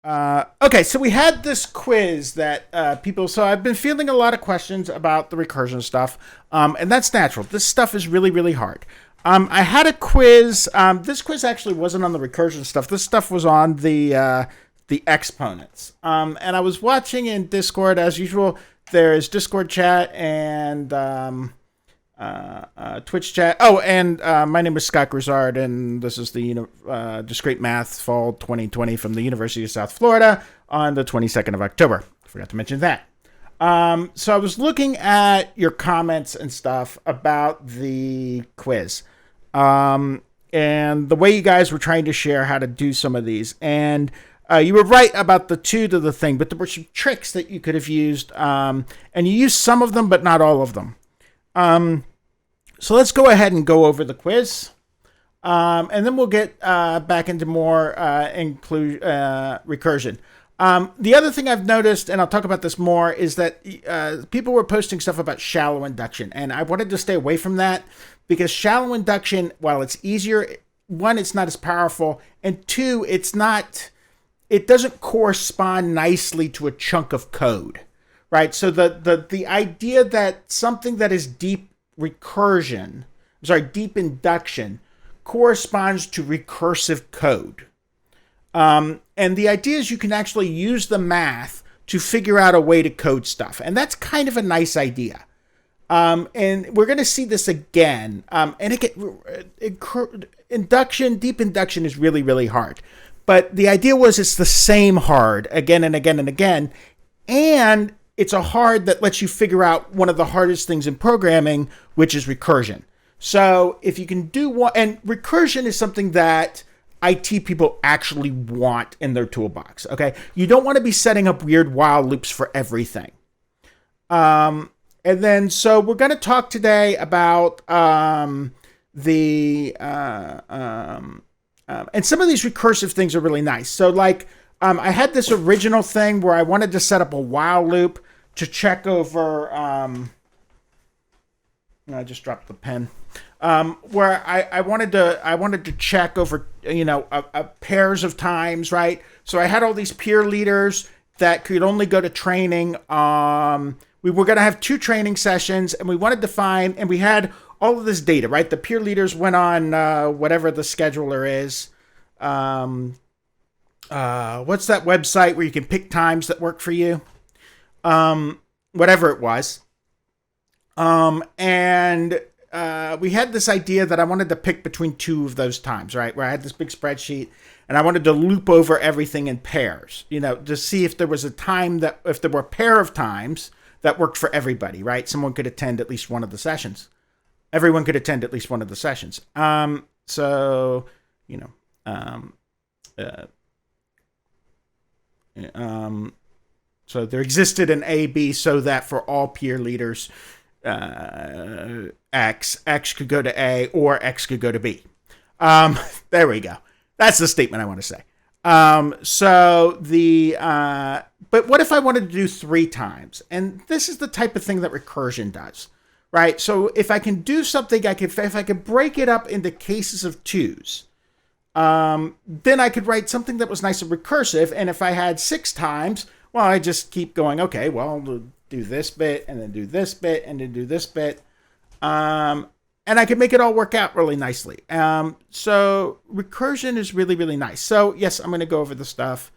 Okay, so we had this quiz that so I've been fielding a lot of questions about the recursion stuff, and that's natural. This stuff is really, really hard. I had a quiz. This quiz actually wasn't on the recursion stuff. This stuff was on the exponents. And I was watching in Discord as usual. There's Discord chat and Twitch chat. Oh, and my name is Scott Grizzard, and this is the Discrete Math Fall 2020 from the University of South Florida on the 22nd of October. I forgot to mention that. So I was looking at your comments and stuff about the quiz, and the way you guys were trying to share how to do some of these. And you were right about the two to the thing, but there were some tricks that you could have used, and you used some of them, but not all of them. So let's go ahead and go over the quiz, and then we'll get back into more recursion. The other thing I've noticed, and I'll talk about this more, is that people were posting stuff about shallow induction, and I wanted to stay away from that because shallow induction, while it's easier, one, it's not as powerful, and two, it doesn't correspond nicely to a chunk of code. Right, so the idea that something that is deep induction corresponds to recursive code. And the idea is you can actually use the math to figure out a way to code stuff. And that's kind of a nice idea. And we're going to see this again. And deep induction is really, really hard. But the idea was it's the same hard again and again and again. And it's a hard that lets you figure out one of the hardest things in programming, which is recursion. So if you can do one, and recursion is something that IT people actually want in their toolbox. Okay, you don't want to be setting up weird while loops for everything. And then so we're going to talk today about and some of these recursive things are really nice. So like I had this original thing where I wanted to set up a while loop to check over, I just dropped the pen, where I wanted to check over, pairs of times, right? So I had all these peer leaders that could only go to training. We were going to have 2 training sessions, and we wanted to find, and we had all of this data, right? The peer leaders went on whatever the scheduler is. What's that website where you can pick times that work for you? Whatever it was. And we had this idea that I wanted to pick between 2 of those times, right? Where I had this big spreadsheet and I wanted to loop over everything in pairs, to see if there was a time if there were a pair of times that worked for everybody, right? Someone could attend at least one of the sessions. Everyone could attend at least one of the sessions. So there existed an A, B, so that for all peer leaders, X could go to A or X could go to B. There we go. That's the statement I want to say. But what if I wanted to do 3 times? And this is the type of thing that recursion does, right? So if I can do something, if I could break it up into cases of 2s, then I could write something that was nice and recursive. And if I had 6 times, well, I just keep going, okay, well, I'll do this bit and then do this bit and then do this bit. And I can make it all work out really nicely. So recursion is really, really nice. So yes, I'm going to go over the stuff.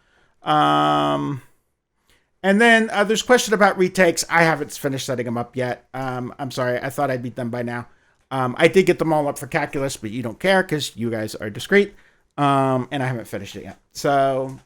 And then there's a question about retakes. I haven't finished setting them up yet. I'm sorry. I thought I'd be done by now. I did get them all up for calculus, but you don't care because you guys are discrete. And I haven't finished it yet. So,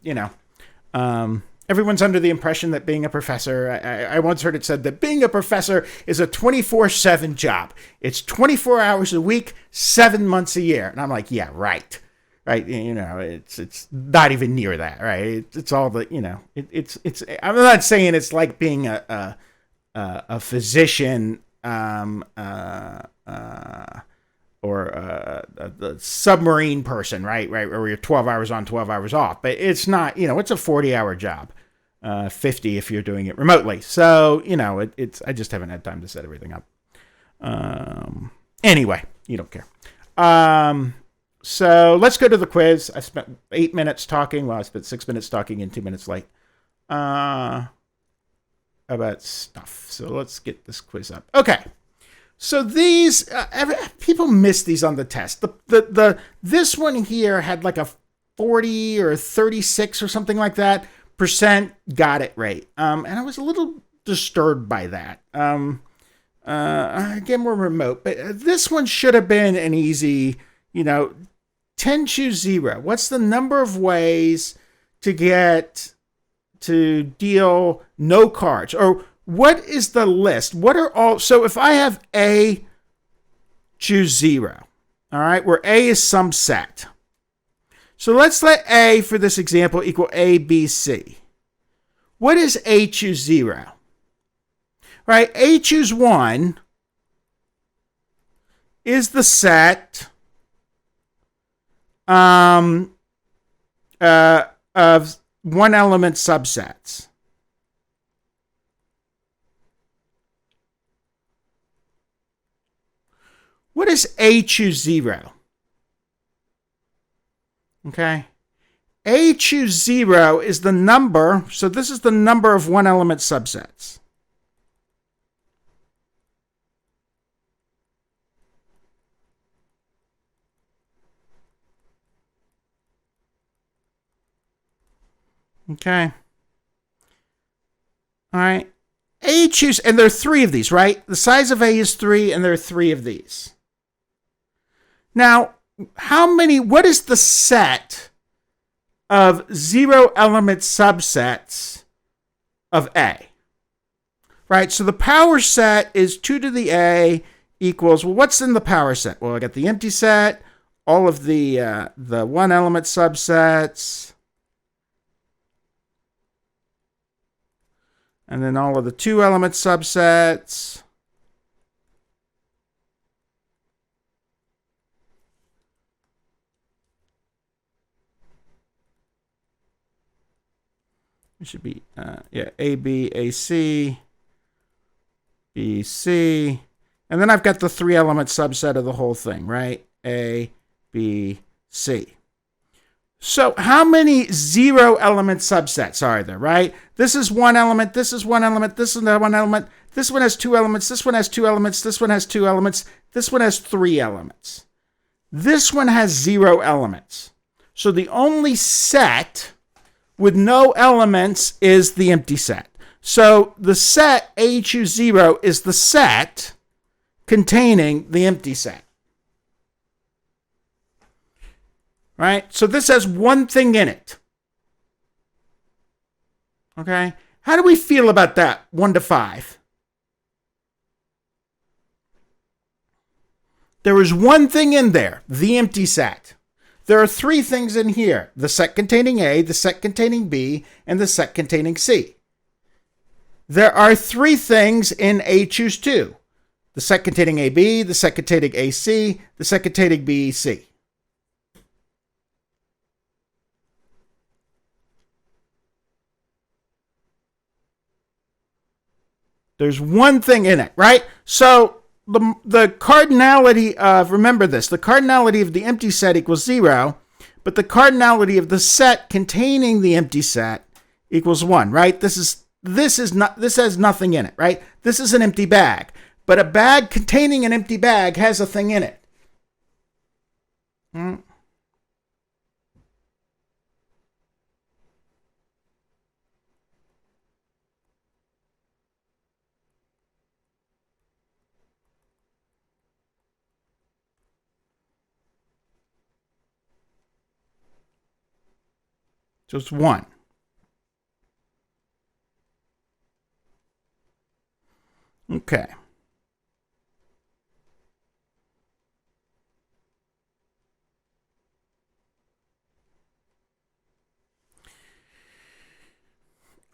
everyone's under the impression that being a professor, I once heard it said that being a professor is a 24/7 job. It's 24 hours a week, 7 months a year. And I'm like, yeah, right. Right. It's not even near that. Right. It's all the, it's, I'm not saying it's like being a physician, or a submarine person, right, where you're 12 hours on, 12 hours off. But it's not, it's a 40-hour job, 50 if you're doing it remotely. So, I just haven't had time to set everything up. Anyway, you don't care. So let's go to the quiz. I spent 8 minutes talking. Well, I spent 6 minutes talking and 2 minutes late about stuff. So let's get this quiz up. Okay. So these people miss these on the test. This one here had like a 40 or 36 or something like that percent got it right. And I was a little disturbed by that. Again, we're remote, but this one should have been an easy, 10 choose 0. What's the number of ways to deal no cards? Or what is the list? What are all, so if I have A, choose 0, all right, where A is some set. So let's let A, for this example, equal A, B, C. What is A choose 0? Right, A choose 1 is the set of one element subsets. What is A choose 0? Okay. A choose 0 is the number, so this is the number of one element subsets. Okay. All right. A choose, and there are 3 of these, right? The size of A is 3, and there are 3 of these. Now, what is the set of 0 element subsets of A? Right, so the power set is 2 to the A equals, well, what's in the power set? Well, I got the empty set, all of the one element subsets, and then all of the 2 element subsets. It should be, A, B, A, C, B, C. And then I've got the 3 element subset of the whole thing, right? A, B, C. So how many 0 element subsets are there, right? This is 1 element, this is 1 element, this is 1 element, this one has 2 elements, this one has 2 elements, this one has 2 elements, this one has 3 elements. This one has 0 elements. So the only set with no elements is the empty set. So the set A choose 0 is the set containing the empty set. Right? So this has one thing in it. Okay? How do we feel about that? 1 to 5. There is one thing in there, the empty set. There are 3 things in here: the set containing A, the set containing B, and the set containing C. There are 3 things in A choose 2: the set containing AB, the set containing AC, the set containing BC. There's one thing in it, right? So the cardinality of, remember this, the cardinality of the empty set equals 0, but the cardinality of the set containing the empty set equals 1, right? This has nothing in it, right? This is an empty bag, but a bag containing an empty bag has a thing in it. So it's 1. Okay.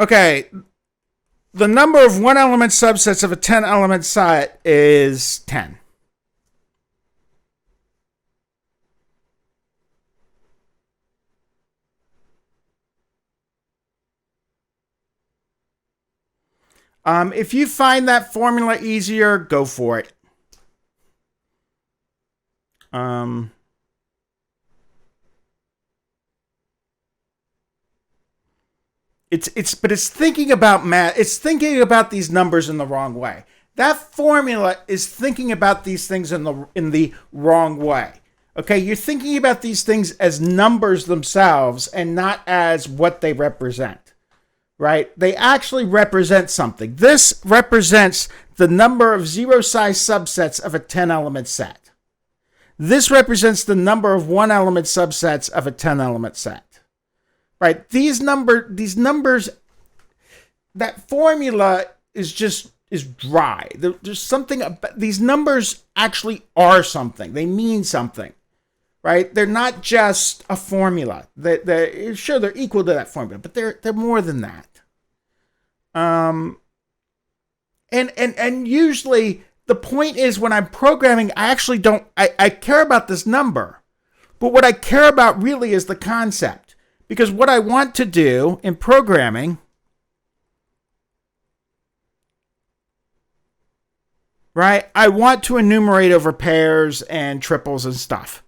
Okay. The number of 1 element subsets of a 10 element set is 10. If you find that formula easier, go for it. But it's thinking about math. It's thinking about these numbers in the wrong way. That formula is thinking about these things in the wrong way. Okay, you're thinking about these things as numbers themselves and not as what they represent, right? They actually represent something. This represents the number of zero-size subsets of a 10-element set. This represents the number of one-element subsets of a 10-element set, right? These numbers, that formula is dry. There's something about these numbers actually are something. They mean something, right? They're not just a formula. Sure, they're equal to that formula, but they're more than that. And usually the point is when I'm programming, I actually don't. I care about this number, but what I care about really is the concept, because what I want to do in programming. Right? I want to enumerate over pairs and triples and stuff.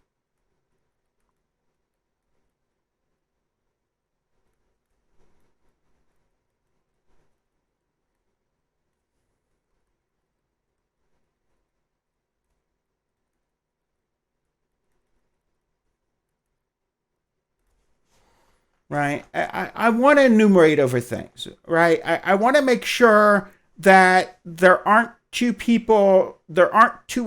Right? I want to enumerate over things. Right? I want to make sure that there aren't two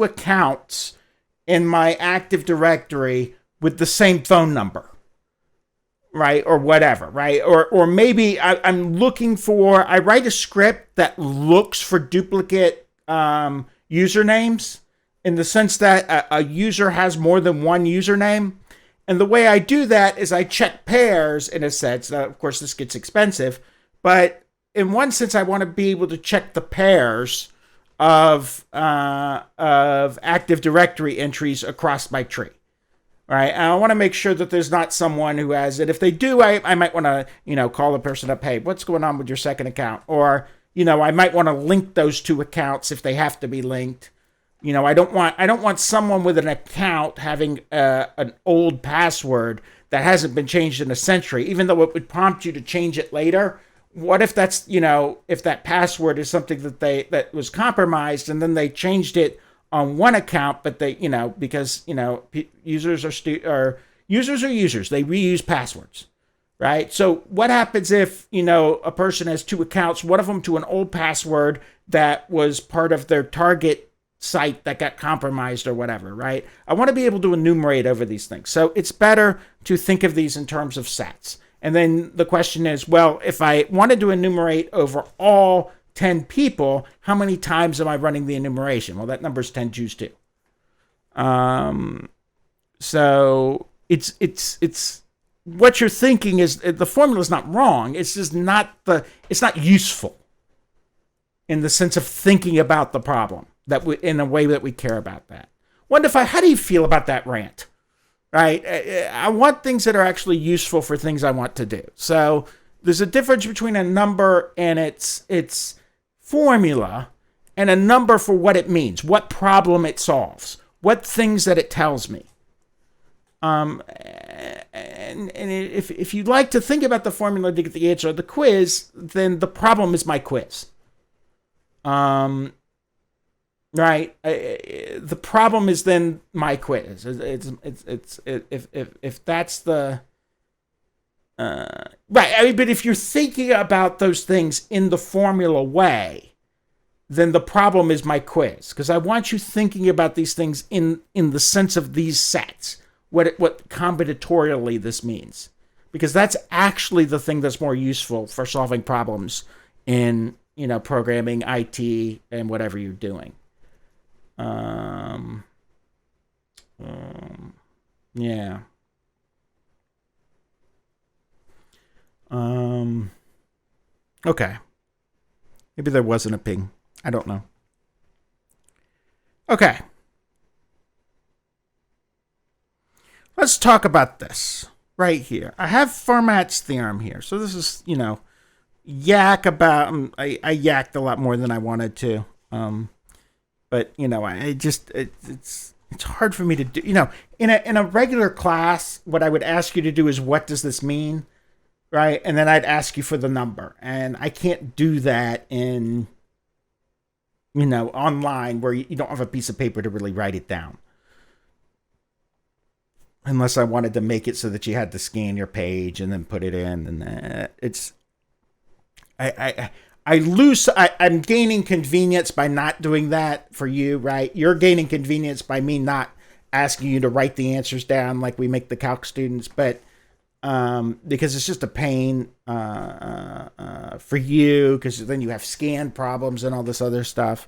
accounts in my Active Directory with the same phone number, right? Or whatever, right? Or maybe I write a script that looks for duplicate usernames in the sense that a user has more than one username. And the way I do that is I check pairs in a sense. Now, of course, this gets expensive, but in one sense, I want to be able to check the pairs of Active Directory entries across my tree, right? And I want to make sure that there's not someone who has it. If they do, I might want to, call the person up, hey, what's going on with your second account? Or, I might want to link those two accounts if they have to be linked. I don't want someone with an account having an old password that hasn't been changed in a century, even though it would prompt you to change it later. What if that's, if that password is something that was compromised and then they changed it on one account, but they, because, users are users. They reuse passwords, right? So what happens if, a person has two accounts, one of them to an old password that was part of their target site that got compromised or whatever, right? I want to be able to enumerate over these things. So it's better to think of these in terms of sets. And then the question is, well, if I wanted to enumerate over all 10 people, how many times am I running the enumeration? Well, that number is 10 choose 2. So it's what you're thinking is the formula is not wrong. It's just it's not useful in the sense of thinking about the problem in a way that we care about that. How do you feel about that rant? Right? I want things that are actually useful for things I want to do. So there's a difference between a number and its formula and a number for what it means, what problem it solves, what things that it tells me. And if you'd like to think about the formula to get the answer of the quiz, then the problem is my quiz. Right, the problem is then my quiz. It's if that's the right. But if you're thinking about those things in the formula way, then the problem is my quiz, because I want you thinking about these things in the sense of these sets. What combinatorially this means, because that's actually the thing that's more useful for solving problems in programming, IT, and whatever you're doing. Yeah. Okay. Maybe there wasn't a ping. I don't know. Okay. Let's talk about this right here. I have Fermat's theorem here. So this is, yak about, I yacked a lot more than I wanted to. But, I just, it's hard for me to do, in a regular class, what I would ask you to do is, what does this mean? right? And then I'd ask you for the number. And I can't do that in, online where you don't have a piece of paper to really write it down. Unless I wanted to make it so that you had to scan your page and then put it in. And I'm gaining convenience by not doing that for you, right? You're gaining convenience by me not asking you to write the answers down like we make the calc students, but because it's just a pain for you, because then you have scan problems and all this other stuff.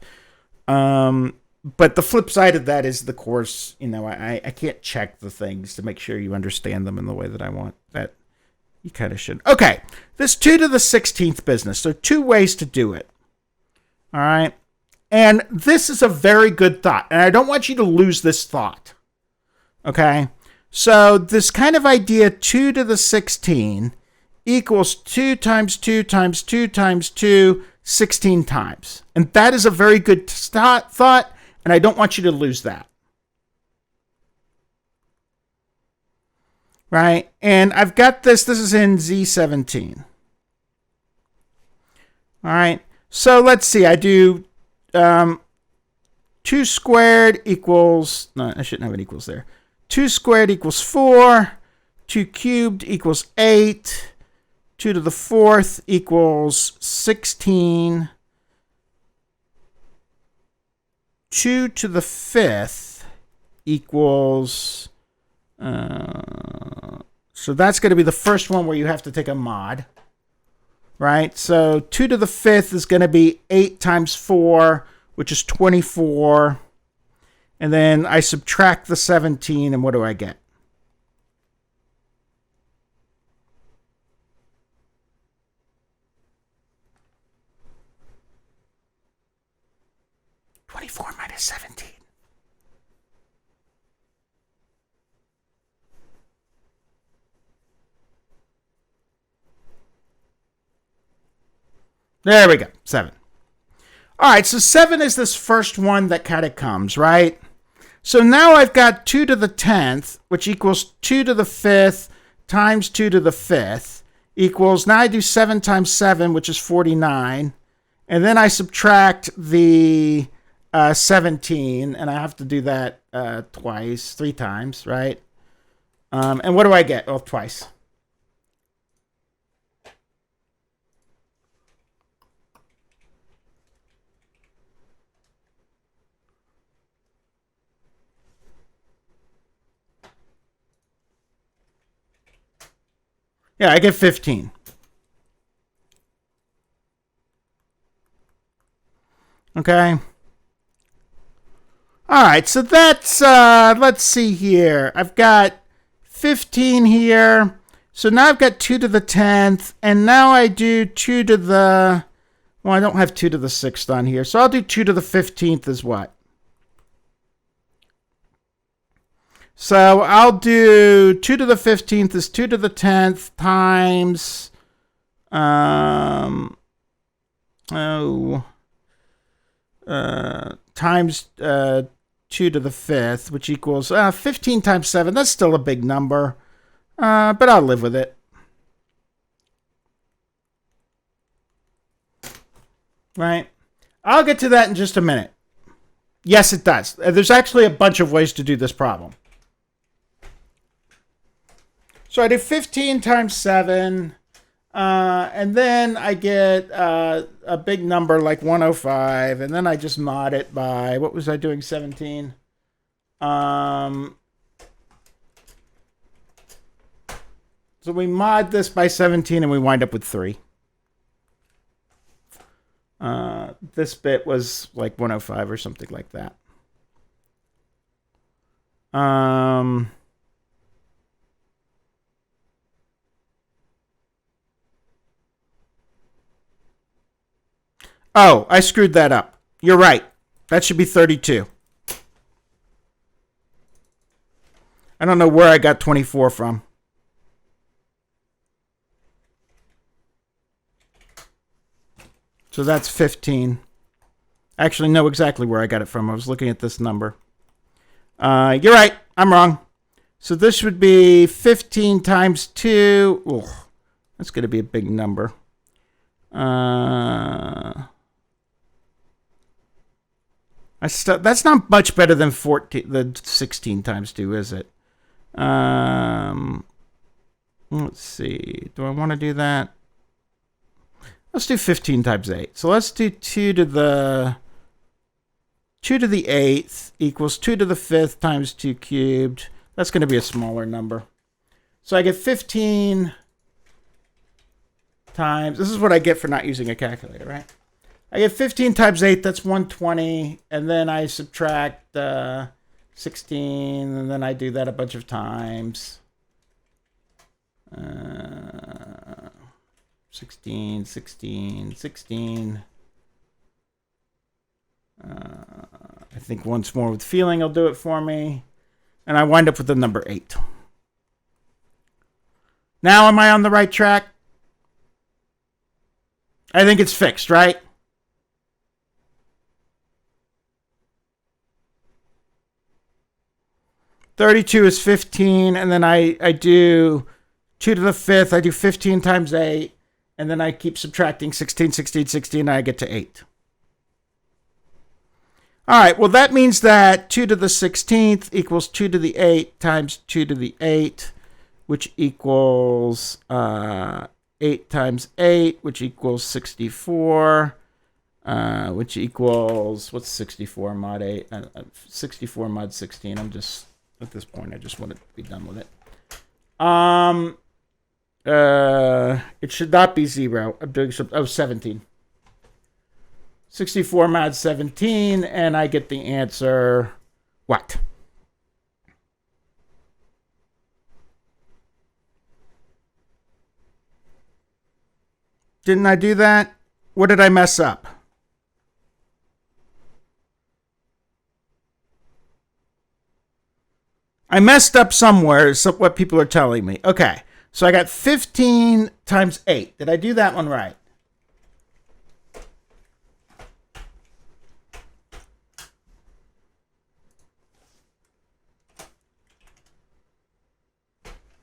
But the flip side of that is the course, I can't check the things to make sure you understand them in the way that I want. That you kind of should. Okay, this 2 to the 16th business. So 2 ways to do it. All right. And this is a very good thought. And I don't want you to lose this thought. Okay. So this kind of idea, 2 to the 16 equals 2 times 2 times 2 times 2, 16 times. And that is a very good thought. And I don't want you to lose that. Right? And I've got this. This is in Z17. All right. So let's see. I do 2 squared equals... No, I shouldn't have an equals there. 2 squared equals 4. 2 cubed equals 8. 2 to the 4th equals 16. 2 to the 5th equals... so that's going to be the first one where you have to take a mod. Right? So 2 to the 5th is going to be 8 times 4, which is 24. And then I subtract the 17, and what do I get? (24 minus 17). There we go, 7. All right, so 7 is this first one that kind of comes, right? So now I've got 2 to the 10th, which equals 2 to the 5th times 2 to the 5th equals, now I do 7 times 7, which is 49. And then I subtract the 17, and I have to do that twice, 3 times, right? And what do I get? Oh, twice. Yeah, I get 15. Okay. All right, so that's, let's see here. I've got 15 here. So now I've got 2 to the 10th, and now I do 2 to the, well, I don't have 2 to the 6th on here, so I'll do 2 to the 15th is what? So I'll do 2 to the 15th is 2 to the 10th times, times 2 to the 5th, which equals 15 times 7. That's still a big number, but I'll live with it. Right? I'll get to that in just a minute. Yes, it does. There's actually a bunch of ways to do this problem. So I do 15 times 7, and then I get a big number like 105, and then I just mod it by, what was I doing, 17? So we mod this by 17, and we wind up with 3. This bit was like 105 or something like that. Oh, I screwed that up. You're right. That should be 32. I don't know where I got 24 from. So that's 15. I actually know exactly where I got it from. I was looking at this number. You're right. I'm wrong. So this would be 15 times 2. Ooh, That's going to be a big number. That's not much better than 16 times 2, is it? Let's see. Do I want to do that? Let's do 15 times 8. So let's do 2 to the 8th equals 2 to the 5th times 2 cubed. That's going to be a smaller number. So I get 15 times, this is what I get for not using a calculator, right? I get 15 times 8, that's 120, and then I subtract 16, and then I do that a bunch of times. 16, 16, 16. I think once more with feeling will do it for me. And I wind up with the number 8. Now am I on the right track? I think it's fixed, right? $32 is 15, and then I do 2 to the 5th. I do 15 times 8, and then I keep subtracting 16, 16, 16, and I get to 8. All right, well, that means that 2 to the 16th equals 2 to the 8 times 2 to the 8, which equals 8 times 8, which equals 64, which equals, what's 64 mod 8? 64 mod 16. I'm just, at this point, I just want to be done with it. It should not be 0. I'm doing some, 17. 64 mod 17, and I get the answer, what? Didn't I do that? What did I mess up? I messed up somewhere, is what people are telling me. Okay, so I got 15 times 8. Did I do that one right?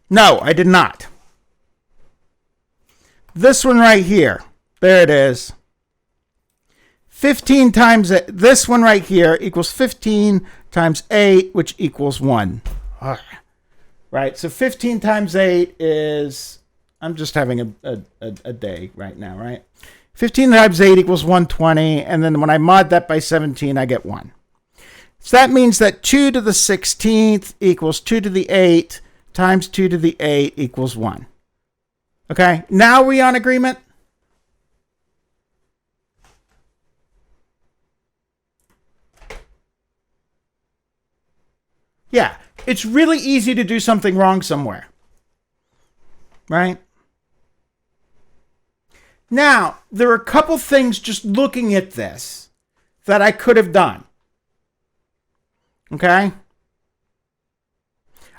No, I did not. This one right here. There it is. 15 times this one right here equals 15 times 8, which equals 1. Right, so 15 times 8 is, I'm just having a day right now, right? 15 times 8 equals 120, and then when I mod that by 17, I get 1. So that means that 2 to the 16th equals 2 to the 8 times 2 to the 8 equals 1. Okay, now are we on agreement? Yeah, it's really easy to do something wrong somewhere. Right? Now, there are a couple things just looking at this that I could have done. Okay?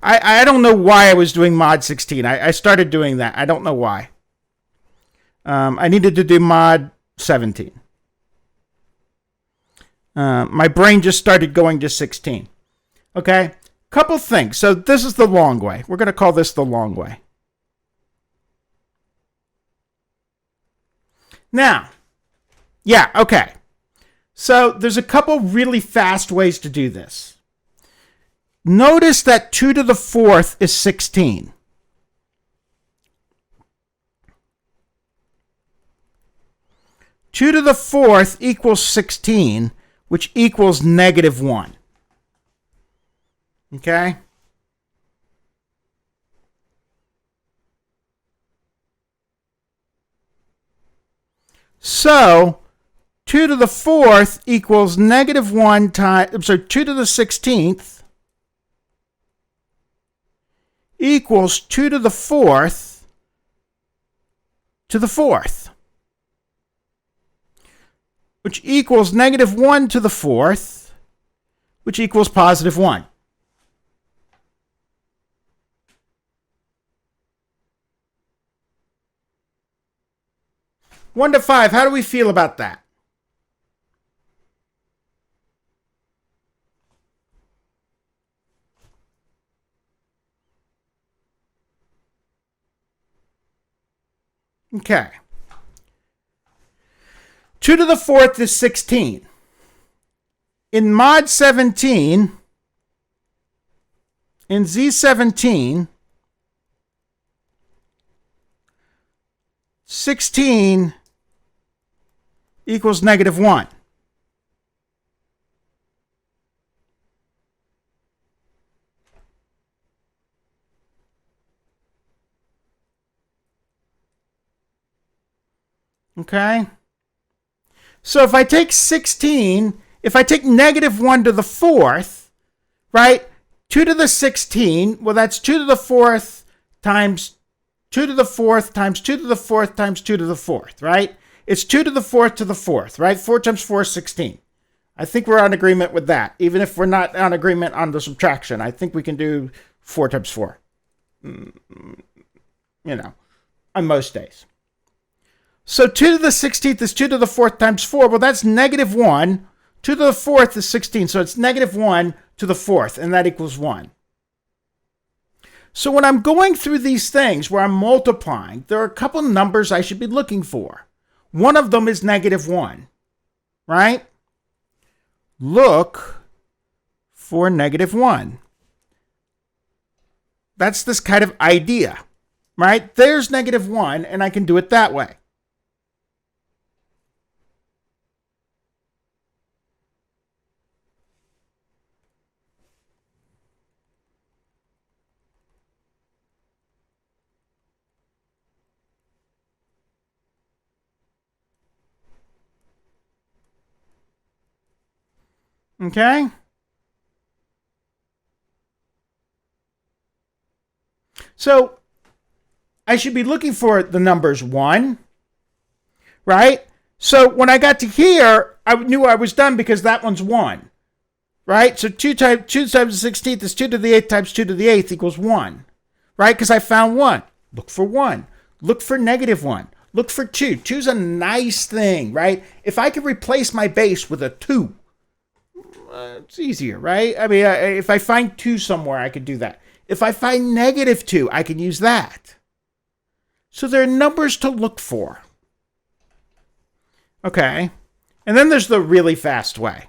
I don't know why I was doing mod 16. I started doing that. I don't know why. I needed to do mod 17. My brain just started going to 16. Okay? Couple things. So this is the long way. We're going to call this the long way. Now, yeah, okay. So there's a couple really fast ways to do this. Notice that 2 to the 4th is 16. Two to the 4th equals 16, which equals negative 1. Okay? So, 2 to the 4th equals negative 1 times, so 2 to the 16th equals 2 to the 4th to the 4th, which equals negative 1 to the 4th, which equals positive 1. One to 5, how do we feel about that? Okay. 2 to the 4th is 16. In mod 17, in Z17, 16 equals -1. Okay? So if I take 16, if I take -1 to the 4th, right? 2 to the 16, well, that's 2 to the 4th times 2 to the 4th times 2 to the 4th times 2 to the 4th, right? It's 2 to the 4th to the 4th, right? 4 times 4 is 16. I think we're on agreement with that. Even if we're not on agreement on the subtraction, I think we can do 4 times 4. On most days. So 2 to the 16th is 2 to the 4th times 4. Well, that's -1. 2 to the 4th is 16. So it's -1 to the 4th, and that equals 1. So when I'm going through these things where I'm multiplying, there are a couple numbers I should be looking for. One of them is -1, right? Look for -1. That's this kind of idea, right? There's -1, and I can do it that way. Okay? So I should be looking for the numbers 1, right? So when I got to here, I knew I was done because that one's 1, right? So 2 times the 16th is 2 to the 8th times 2 to the 8th equals 1, right? Because I found 1. Look for 1. Look for -1. Look for 2. 2's a nice thing, right? If I could replace my base with a 2, it's easier, right? I mean, if I find 2 somewhere, I could do that. If I find -2, I can use that. So there are numbers to look for. Okay. And then there's the really fast way.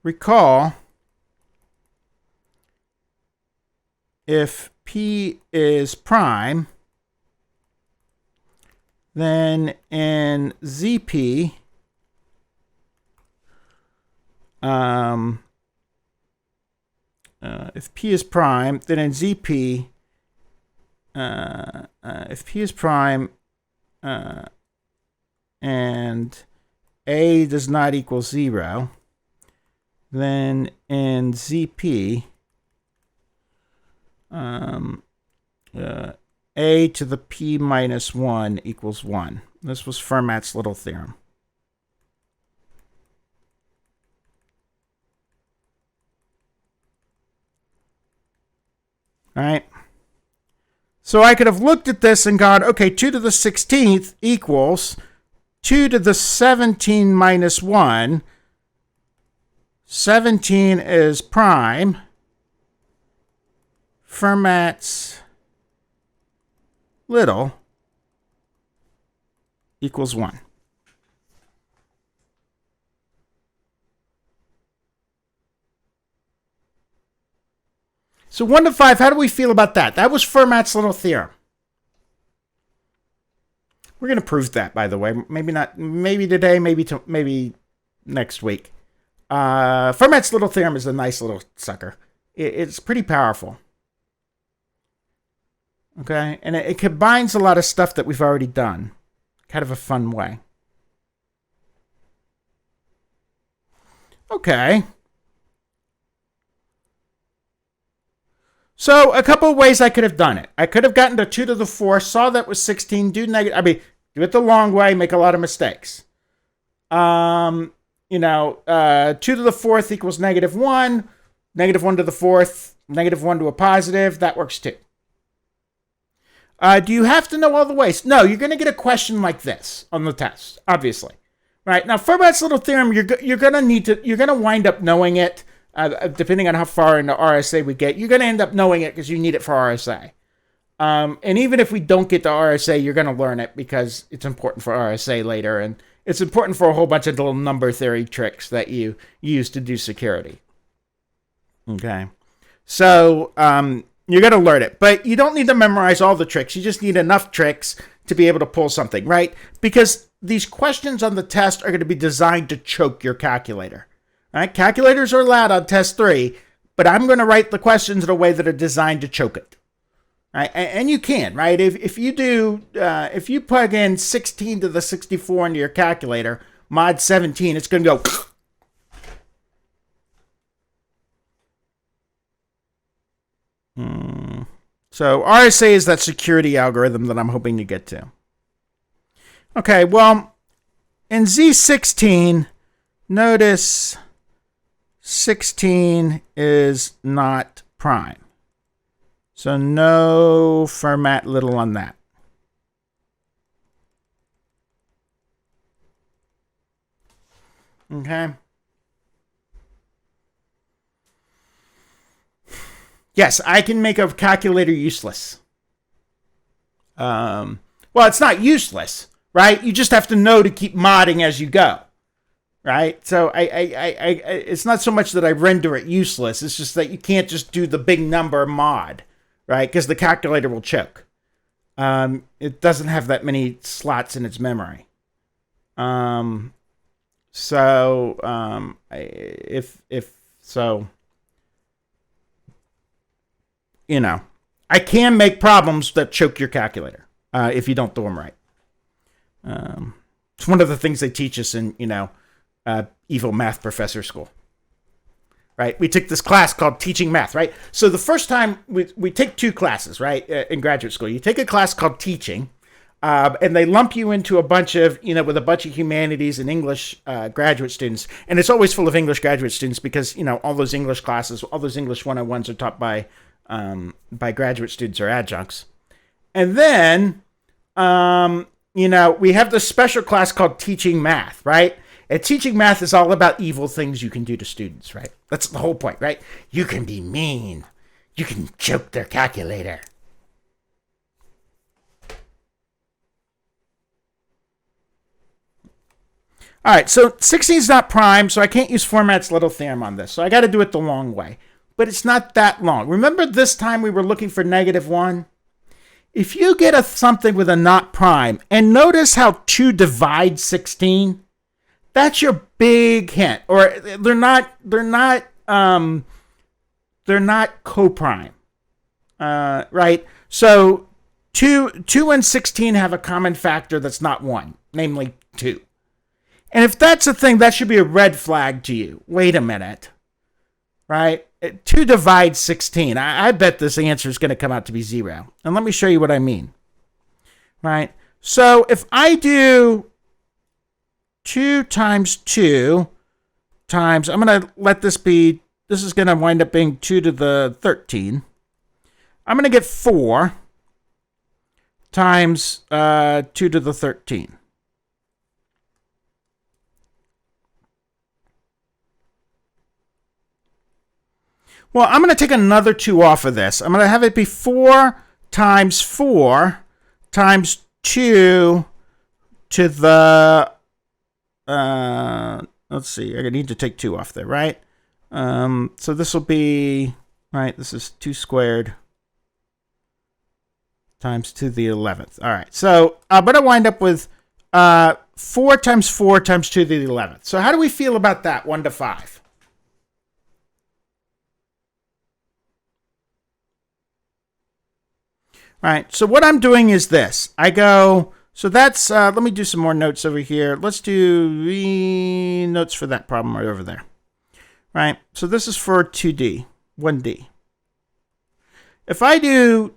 Recall, if P is prime, then in ZP, if P is prime, then in ZP, if P is prime and A does not equal 0, then in ZP, A to the P minus 1 equals 1. This was Fermat's little theorem. All right. So I could have looked at this and gone, okay, 2 to the 16th equals 2 to the 17 minus 1. 17 is prime. Fermat's little equals 1. So 1 to 5, how do we feel about that? That was Fermat's little theorem. We're going to prove that, by the way. Maybe not, maybe today, maybe next week. Fermat's little theorem is a nice little sucker. It's pretty powerful. Okay, and it combines a lot of stuff that we've already done. Kind of a fun way. Okay. So a couple of ways I could have done it. I could have gotten to 2 to the 4, saw that was 16, do it the long way, make a lot of mistakes. 2 to the 4th equals -1, -1 to the 4th, -1 to a positive, that works too. Do you have to know all the ways? No, you're going to get a question like this on the test, obviously. Right? Now, Fermat's little theorem, you're going to wind up knowing it. depending on how far into RSA we get, you're going to end up knowing it because you need it for RSA. And even if we don't get to RSA, you're going to learn it because it's important for RSA later. And it's important for a whole bunch of little number theory tricks that you use to do security. Okay. So you're going to learn it. But you don't need to memorize all the tricks. You just need enough tricks to be able to pull something, right? Because these questions on the test are going to be designed to choke your calculator. Right? Calculators are allowed on test 3, but I'm going to write the questions in a way that are designed to choke it. Right? And you can, right? If you plug in 16 to the 64 into your calculator, mod 17, it's going to go. So RSA is that security algorithm that I'm hoping to get to. Okay, well, in Z16, notice 16 is not prime. So no Fermat little on that. Okay. Yes, I can make a calculator useless. Well, it's not useless, right? You just have to know to keep modding as you go. Right? So it's not so much that I render it useless. It's just that you can't just do the big number mod, right? Because the calculator will choke. It doesn't have that many slots in its memory. I can make problems that choke your calculator if you don't do them right. It's one of the things they teach us in, evil math professor school, right? We took this class called teaching math, right? So the first time we take 2 classes, right? In graduate school, you take a class called teaching, and they lump you into a bunch of, with a bunch of humanities and English graduate students. And it's always full of English graduate students because, all those English classes, all those English 101s are taught by graduate students or adjuncts. And then, we have this special class called teaching math, right? And teaching math is all about evil things you can do to students, right? That's the whole point, right? You can be mean. You can choke their calculator. All right, so 16 is not prime, so I can't use Fermat's little theorem on this. So I got to do it the long way. But it's not that long. Remember this time we were looking for -1? If you get something with a not prime, and notice how 2 divides 16, that's your big hint. Or they're not coprime, right? So 2 and 16 have a common factor that's not 1, namely 2. And if that's a thing, that should be a red flag to you. Wait a minute, right? 2 divides 16. I bet this answer is going to come out to be 0. And let me show you what I mean, right? So if I do 2 times 2 times, I'm going to let this be, this is going to wind up being 2 to the 13. I'm going to get 4 times 2 to the 13. Well, I'm going to take another 2 off of this. I'm going to have it be 4 times 4 times 2 to the, let's see, I need to take 2 off there, right? So this will be, right, this is 2 squared times 2 to the 11th. All right, so I'm going to wind up with 4 times 4 times 2 to the 11th. So how do we feel about that, 1 to 5? All right, so what I'm doing is this. I go, so that's, let me do some more notes over here. Let's do notes for that problem right over there. Right, so this is for 2D, 1D. If I do,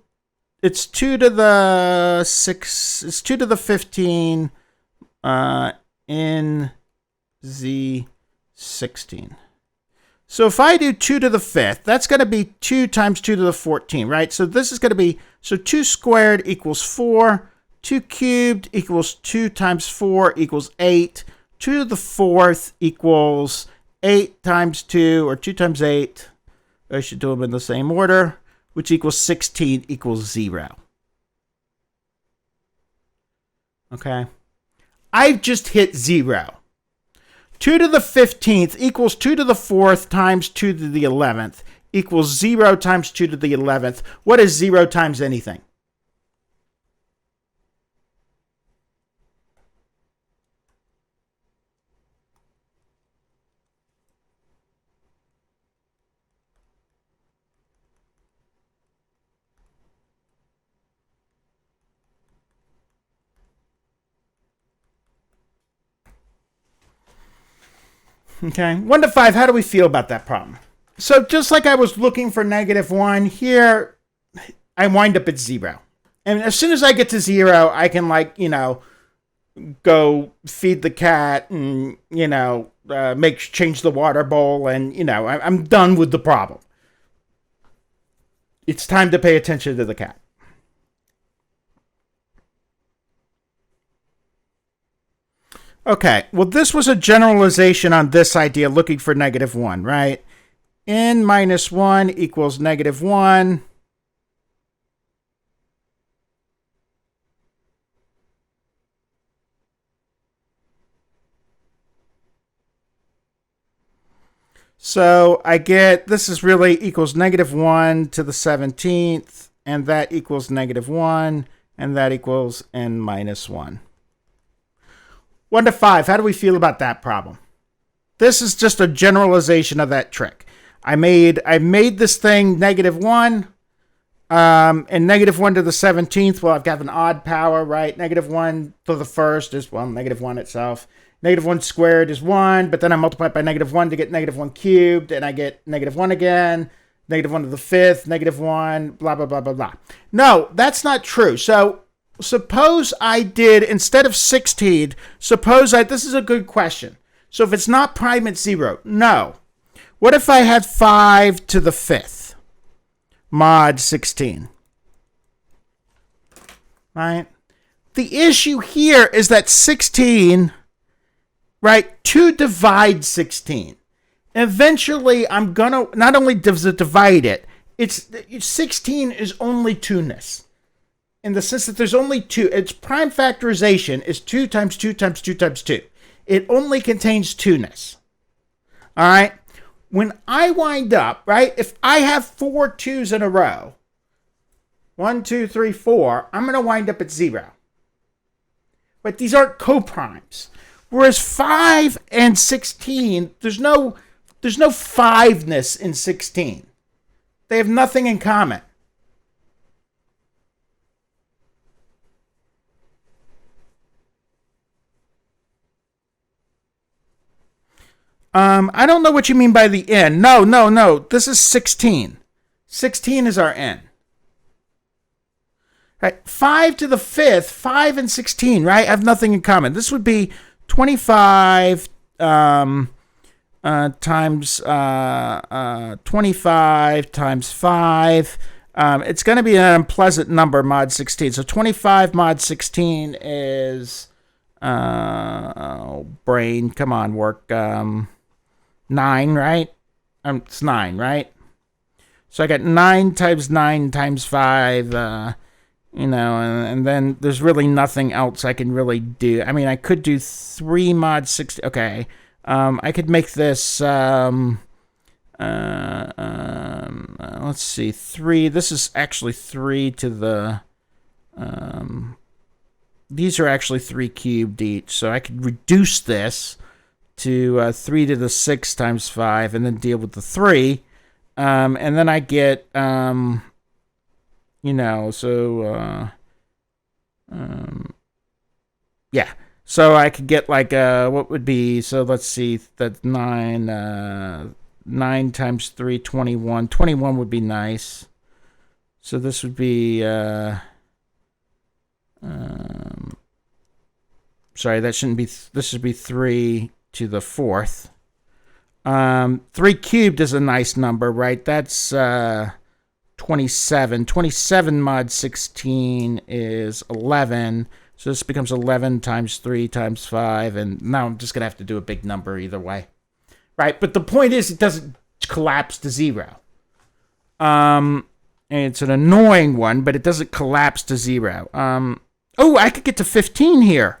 it's 2 to the 6, it's 2 to the 15 in Z16. So if I do 2 to the 5th, that's going to be 2 times 2 to the 14, right? So this is going to be, so 2 squared equals 4, 2 cubed equals 2 times 4 equals 8, 2 to the 4th equals 8 times 2, or 2 times 8, I should do them in the same order, which equals 16 equals 0. Okay? I've just hit 0. 2 to the 15th equals 2 to the 4th times 2 to the 11th equals 0 times 2 to the 11th. What is 0 times anything? Okay, 1 to 5, how do we feel about that problem? So just like I was looking for -1, here I wind up at 0. And as soon as I get to 0, I can, go feed the cat and, change the water bowl, and, I'm done with the problem. It's time to pay attention to the cat. Okay, well, this was a generalization on this idea, looking for -1, right? N minus 1 equals -1. So I get, this is really equals -1 to the 17th, and that equals -1, and that equals n minus 1. 1 to 5, how do we feel about that problem? This is just a generalization of that trick. I made this thing -1, and -1 to the 17th, well, I've got an odd power, right? -1 to the first is, well, -1 itself. -1 squared is 1, but then I multiply it by -1 to get -1 cubed, and I get -1 again, -1 to the 5th, -1, blah, blah, blah, blah, blah. No, that's not true. So suppose I did, instead of 16, this is a good question. So if it's not prime at 0, no. What if I had 5 to the 5th mod 16? Right? The issue here is that 16, right, 2 divides 16. Eventually, I'm going to, not only does it divide it, 16 is only 2-ness. In the sense that there's only 2. Its prime factorization is 2 times 2 times 2 times 2. It only contains 2-ness. All right? When I wind up, right, if I have 4 2s in a row, 1, 2, 3, 4, I'm going to wind up at 0. But these aren't coprimes. Whereas 5 and 16, there's no 5-ness in 16. They have nothing in common. I don't know what you mean by the n. No. This is 16. 16 is our n. Right? 5 to the 5th, 5 and 16, right, have nothing in common. This would be 25 times 25 times 5. It's going to be an unpleasant number, mod 16. So 25 mod 16 is, brain, come on, work, 9, right? It's 9, right? So I got 9 times 9 times 5, and then there's really nothing else I can really do. I mean, I could do 3 mod 16. Okay. I could make this, let's see, 3. This is actually 3 to the, these are actually 3 cubed each. So I could reduce this to 3 to the 6 times 5 and then deal with the 3. And then I get, yeah. So I could get like, what would be, so let's see, that's 9 times 3, 21. 21 would be nice. So this would be, sorry, that shouldn't be, this should be 3 to the 4th. 3 cubed is a nice number, right? That's 27. 27 mod 16 is 11. So this becomes 11 times 3 times 5. And now I'm just going to have to do a big number either way. right? But the point is, it doesn't collapse to 0. And it's an annoying one, but it doesn't collapse to 0. Oh, I could get to 15 here.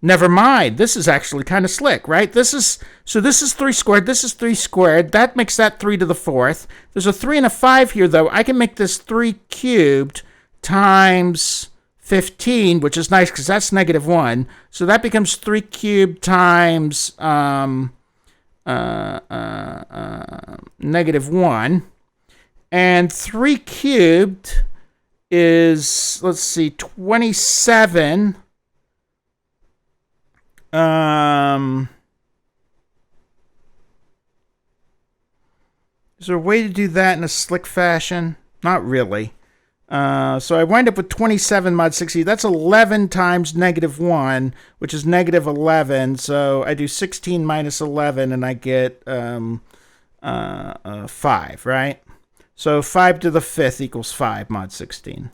Never mind. This is actually kind of slick, right? This is 3 squared. This is 3 squared. That makes that 3 to the 4th. There's a 3 and a 5 here, though. I can make this 3 cubed times 15, which is nice because that's -1. So that becomes 3 cubed times -1. And 3 cubed is, let's see, 27. Is there a way to do that in a slick fashion? Not really. So I wind up with 27 mod 60. That's 11 times -1, which is -11. So I do 16 minus 11, and I get 5, right? So 5 to the 5th equals 5 mod 16.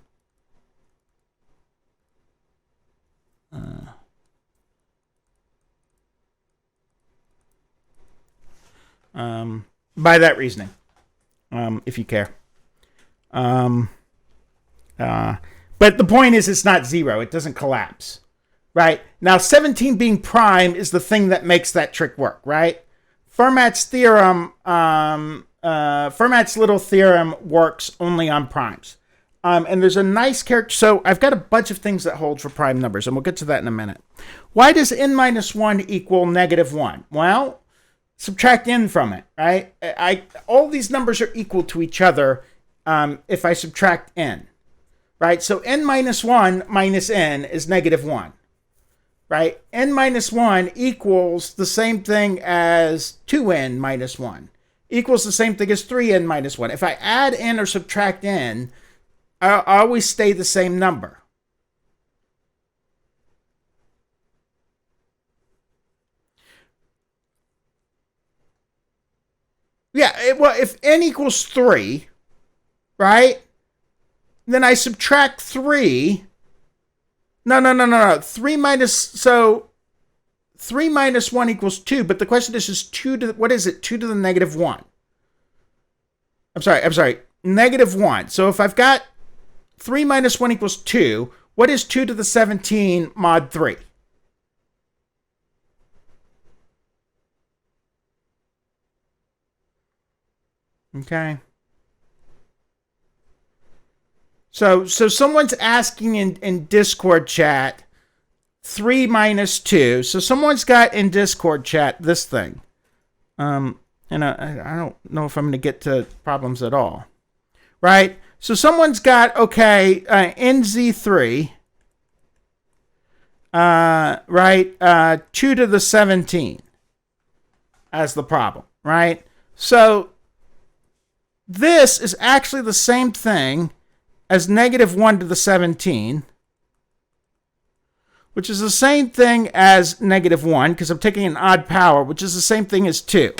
By that reasoning, if you care. But the point is, it's not 0. It doesn't collapse, right? Now, 17 being prime is the thing that makes that trick work, right? Fermat's theorem, Fermat's little theorem works only on primes. And there's a nice character. So I've got a bunch of things that hold for prime numbers, and we'll get to that in a minute. Why does n-1 equal -1? Well, subtract n from it, right? All these numbers are equal to each other if I subtract n, right? So n-1 minus n is -1, right? n-1 equals the same thing as 2n minus 1, equals the same thing as 3n minus 1. If I add n or subtract n, I always stay the same number. Yeah, well, if n equals 3, right, then I subtract 3. No. 3 minus 1 equals 2, but the question is 2 to, what is it? 2 to the -1. I'm sorry, -1. So if I've got 3 minus 1 equals 2, what is 2 to the 17 mod 3? Okay. So someone's asking in Discord chat 3 minus 2. So someone's got in Discord chat this thing. And I don't know if I'm going to get to problems at all. Right? So someone's got, okay, NZ3, right, 2 to the 17 as the problem, right? So this is actually the same thing as -1 to the 17, which is the same thing as -1, because I'm taking an odd power, which is the same thing as 2.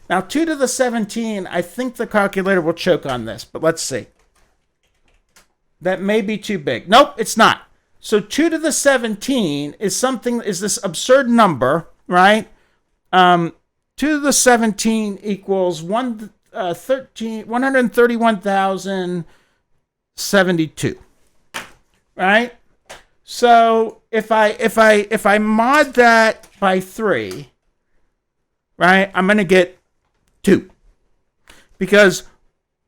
Now, 2 to the 17, I think the calculator will choke on this, but let's see. That may be too big. Nope, it's not. So 2 to the 17 is this absurd number, right? 2 to the 17 equals 131,072, right? So if I mod that by 3, right, I'm going to get 2. Because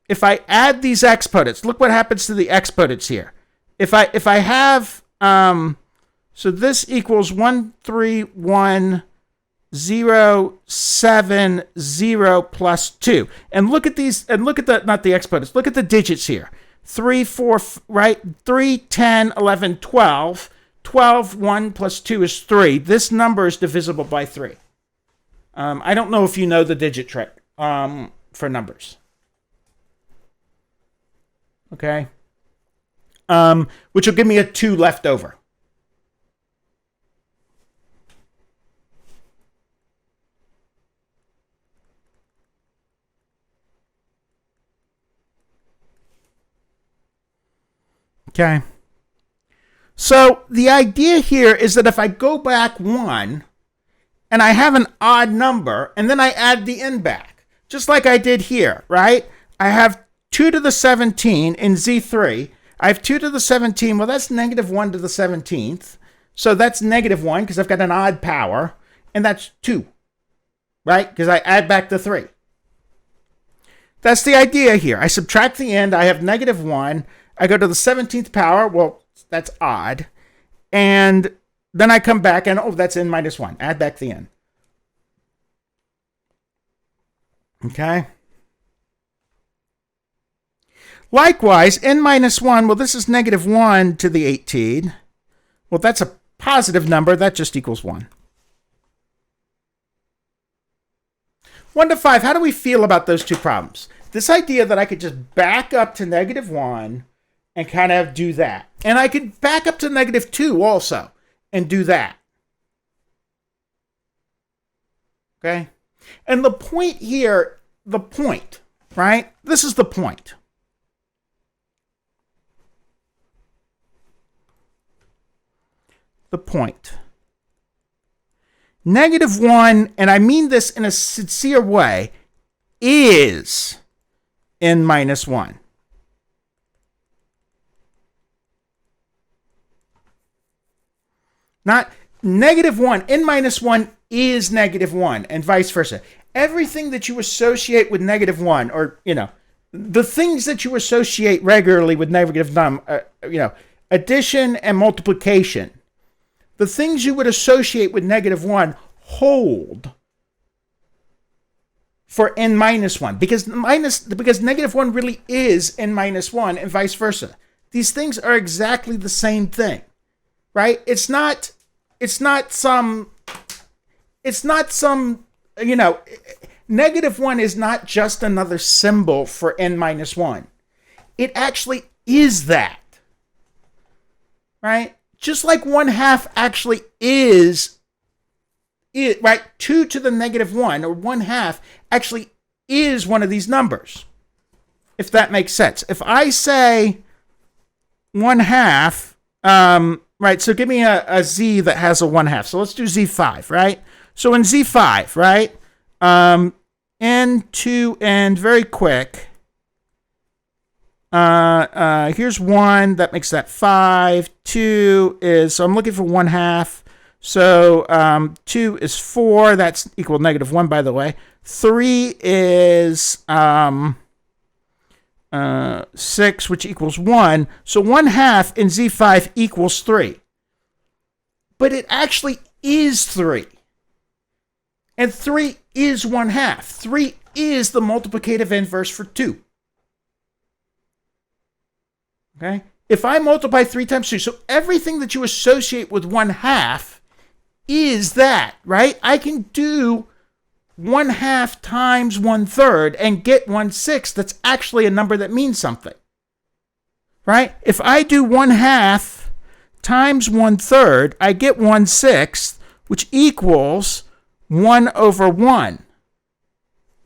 if I add these exponents, look what happens to the exponents here. If I have so this equals 131,070 plus 2. And look at these, and look at the, not the exponents, look at the digits here. 3, 4, right? 3, 10, 11, 12. 12, 1 plus 2 is 3. This number is divisible by 3. I don't know if you know the digit trick for numbers. Okay? Which will give me a 2 left over. Okay. So the idea here is that if I go back 1 and I have an odd number, and then I add the n back, just like I did here, right? I have 2 to the 17 in Z3. I have 2 to the 17. Well, that's negative 1 to the 17th. So that's negative 1 because I've got an odd power, and that's 2, right? Because I add back the 3. That's the idea here. I subtract the end. I have negative 1. I go to the 17th power. Well, that's odd. And then I come back and, oh, that's n minus 1. Add back the n. Okay. Likewise, n minus 1, well, this is negative 1 to the 18. Well, that's a positive number. That just equals 1. 1 to 5, how do we feel about those two problems? This idea that I could just back up to negative 1 and kind of do that. And I could back up to negative 2 also and do that. Okay? And the point here, the point, right? This is the point. The point. Negative 1, and I mean this in a sincere way, is n minus 1. Not negative 1. N minus 1 is negative 1, and vice versa. Everything that you associate with negative 1, or, the things that you associate regularly with negative addition and multiplication, the things you would associate with negative 1 hold for n minus 1, because negative 1 really is n minus 1, and vice versa. These things are exactly the same thing, right? It's not some, negative 1 is not just another symbol for n minus 1. It actually is that, right? Just like 1/2 actually is, right? 2 to the negative 1, or 1/2, actually is one of these numbers, if that makes sense. If I say 1/2, right, so give me a Z that has a 1/2. So let's do Z5, right? So in Z5, right, N2 and very quick, here's 1, that makes that 5. 2 is, so I'm looking for 1/2. So 2 is 4, that's equal negative 1, by the way. 3 is 6, which equals 1. So 1/2 in Z5 equals 3. But it actually is 3. And 3 is 1/2. 3 is the multiplicative inverse for 2. Okay? If I multiply 3 times 2, so everything that you associate with 1/2 is that, right? I can do 1/2 times 1/3 and get 1/6. That's actually a number that means something, right? If I do 1/2 times 1/3, I get 1/6, which equals 1/1.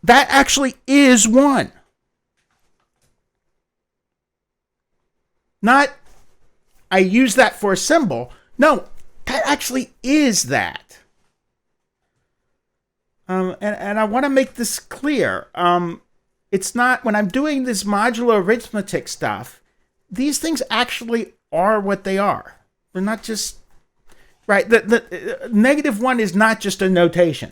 That actually is 1. Not, I use that for a symbol. No, that actually is that. And I want to make this clear. It's not, when I'm doing this modular arithmetic stuff, these things actually are what they are. They're not just, right? The negative 1 is not just a notation.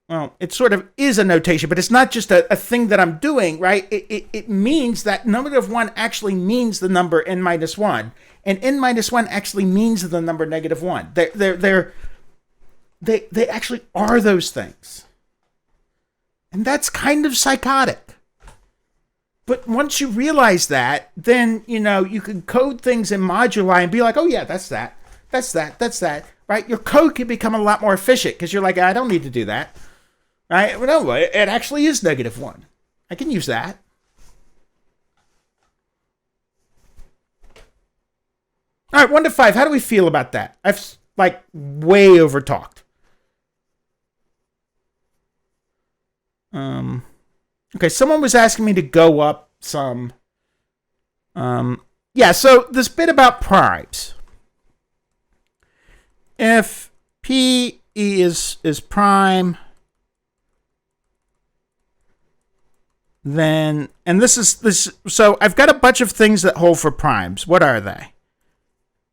Well, it sort of is a notation, but it's not just a thing that I'm doing, right? It means that negative 1 actually means the number n minus 1, and n minus 1 actually means the number negative 1. They actually are those things. And that's kind of psychotic. But once you realize that, then, you can code things in moduli and be like, oh yeah, that's that, right? Your code can become a lot more efficient because you're like, I don't need to do that. Right? Well, no, it actually is negative 1. I can use that. All right, 1 to 5. How do we feel about that? I've way over talked. Okay, someone was asking me to go up some. Yeah, so this bit about primes. if P is prime, then, and this is this, so I've got a bunch of things that hold for primes. What are they?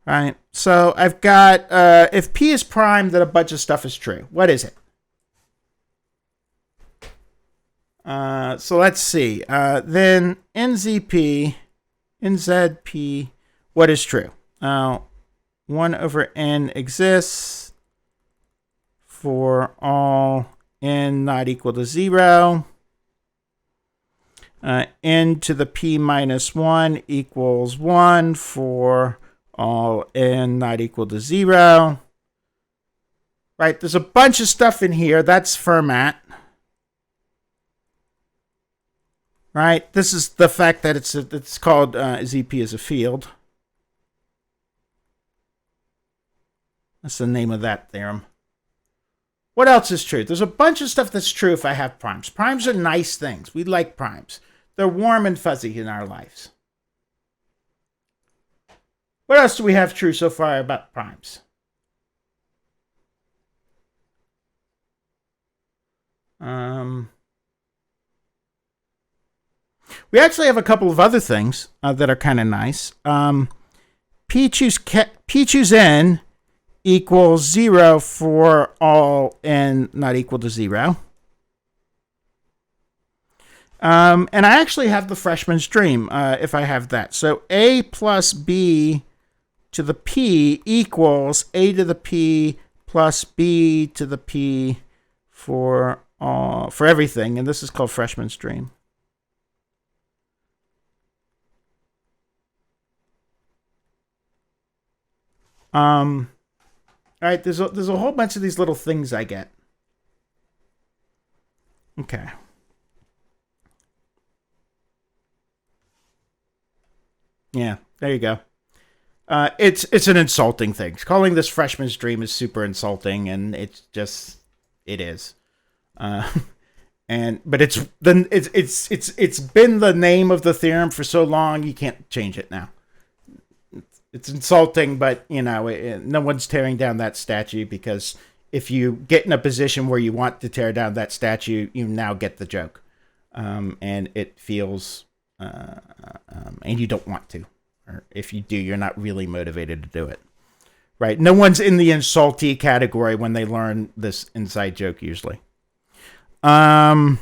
Right. So I've got, if P is prime, then a bunch of stuff is true. What is it? So let's see. Then NZP, NZP, what is true? 1 over n exists for all n not equal to 0. N to the p minus 1 equals 1 for all n not equal to 0. Right, there's a bunch of stuff in here. That's Fermat. Right, this is the fact that it's called ZP as a field. That's the name of that theorem. What else is true? There's a bunch of stuff that's true if I have primes. Primes are nice things. We like primes. They're warm and fuzzy in our lives. What else do we have true so far about primes? We actually have a couple of other things that are kind of nice. P choose n equals 0 for all n not equal to 0. And I actually have the freshman's dream if I have that. So a plus b to the p equals a to the p plus b to the p for everything. And this is called freshman's dream. All right, there's a whole bunch of these little things I get. Okay. Yeah, there you go. It's an insulting thing. Calling this freshman's dream is super insulting, and it is. But it's been the name of the theorem for so long you can't change it now. It's insulting, but no one's tearing down that statue, because if you get in a position where you want to tear down that statue, you now get the joke, and it feels, and you don't want to, or if you do, you're not really motivated to do it, right? No one's in the insulty category when they learn this inside joke usually. Anything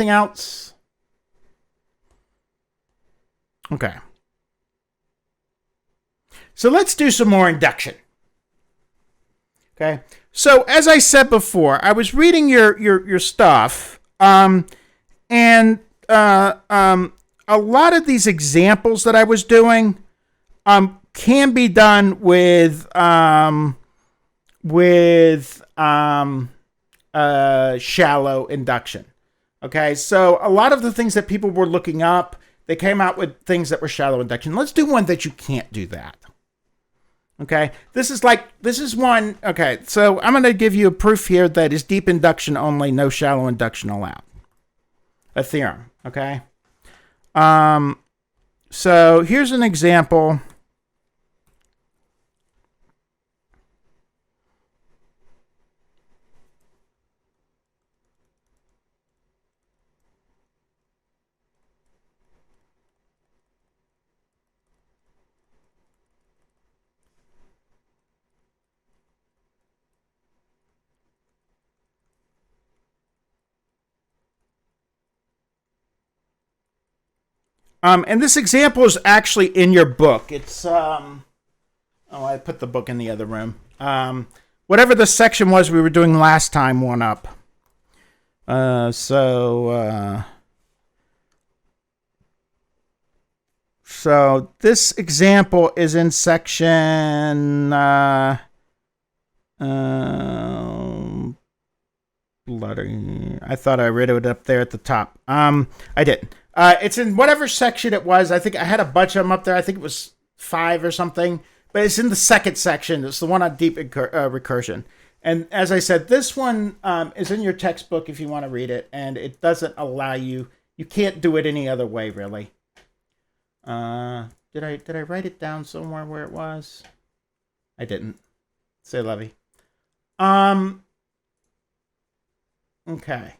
else? Okay. So let's do some more induction. Okay. So as I said before, I was reading your stuff, and a lot of these examples that I was doing can be done with shallow induction. Okay. So a lot of the things that people were looking up, they came out with things that were shallow induction. Let's do one that you can't do that. Okay, this is one. Okay, so I'm going to give you a proof here that is deep induction only, no shallow induction allowed. A theorem, okay? So here's an example. And this example is actually in your book. It's, I put the book in the other room. Whatever the section was we were doing last time, one up. So this example is in section, bloody, I thought I read it up there at the top. I didn't. It's in whatever section it was. I think I had a bunch of them up there. I think it was 5 or something. But it's in the second section. It's the one on deep recursion. And as I said, this one is in your textbook if you want to read it. And it doesn't allow you. You can't do it any other way, really. Did I write it down somewhere where it was? I didn't. Say Levy. Okay.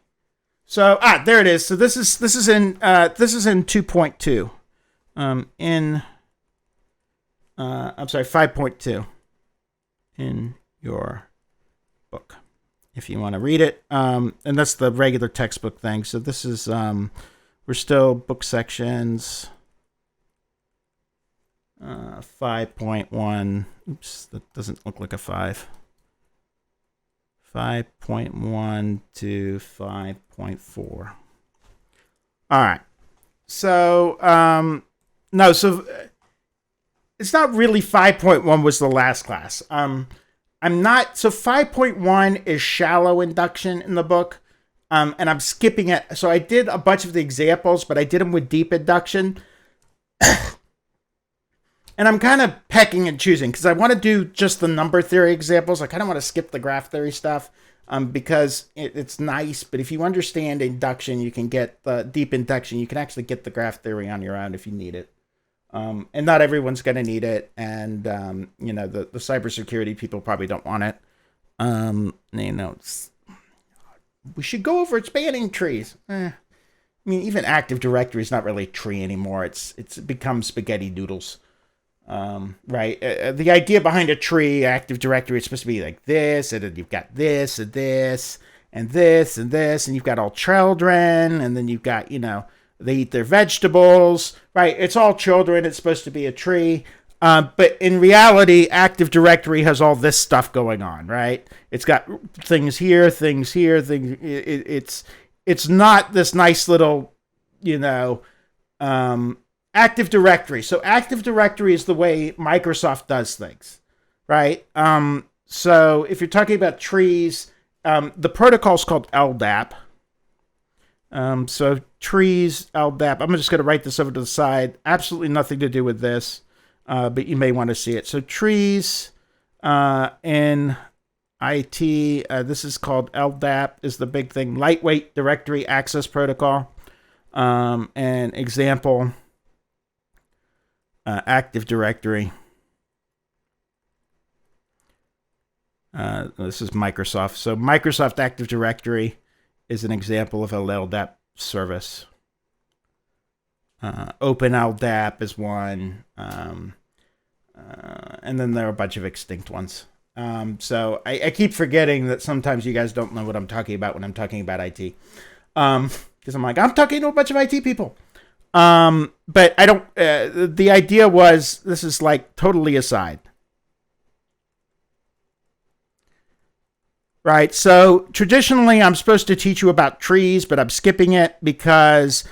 So there it is. So this is in 2.2. I'm sorry, 5.2 in your book, if you want to read it. And that's the regular textbook thing. So this is we're still book sections 5.1. Oops, that doesn't look like a 5. 5.1 to 5.4. All right. So no, so it's not really 5.1 was the last class. I'm not, so 5.1 is shallow induction in the book. And I'm skipping it. So I did a bunch of the examples, but I did them with deep induction. And I'm kind of pecking and choosing because I want to do just the number theory examples. I kind of want to skip the graph theory stuff because it's nice. But if you understand induction, you can get the deep induction. You can actually get the graph theory on your own if you need it. And not everyone's going to need it. And, you know, the cybersecurity people probably don't want it. You know, we should go over spanning trees. I mean, even Active Directory is not really a tree anymore. It's become spaghetti noodles. Right. The idea behind a tree, Active Directory, is supposed to be like this, and then you've got this and this and this and this, and you've got all children, and then you've got, you know, they eat their vegetables, right? It's all children. It's supposed to be a tree. But in reality, Active Directory has all this stuff going on, right? It's got things here, things here, things. It's not this nice little, you know, Active Directory. So Active Directory is the way Microsoft does things, right? So if you're talking about trees, the protocol is called LDAP. So trees, LDAP. I'm just going to write this over to the side. Absolutely nothing to do with this, but you may want to see it. So trees in IT, this is called LDAP, is the big thing. Lightweight Directory Access Protocol. And example, Active Directory. This is Microsoft. So Microsoft Active Directory is an example of a LDAP service. Open LDAP is one. And then there are a bunch of extinct ones. So I keep forgetting that sometimes you guys don't know what I'm talking about when I'm talking about IT. Because I'm like, I'm talking to a bunch of IT people. But I don't, the idea was, this is like totally aside. Right. So traditionally I'm supposed to teach you about trees, but I'm skipping it because,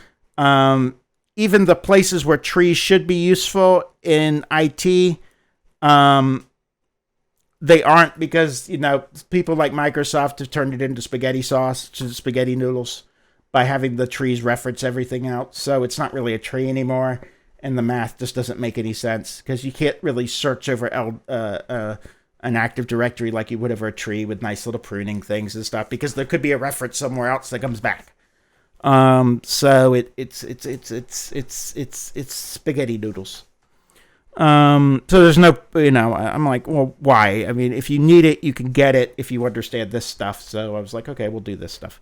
even the places where trees should be useful in IT, they aren't, because, you know, people like Microsoft have turned it into spaghetti sauce, spaghetti noodles, by having the trees reference everything out. So it's not really a tree anymore, and the math just doesn't make any sense because you can't really search over an Active Directory like you would over a tree with nice little pruning things and stuff, because there could be a reference somewhere else that comes back. So it's spaghetti noodles. So there's no, you know, I'm like, well, why? I mean, if you need it, you can get it if you understand this stuff. So I was like, okay, we'll do this stuff.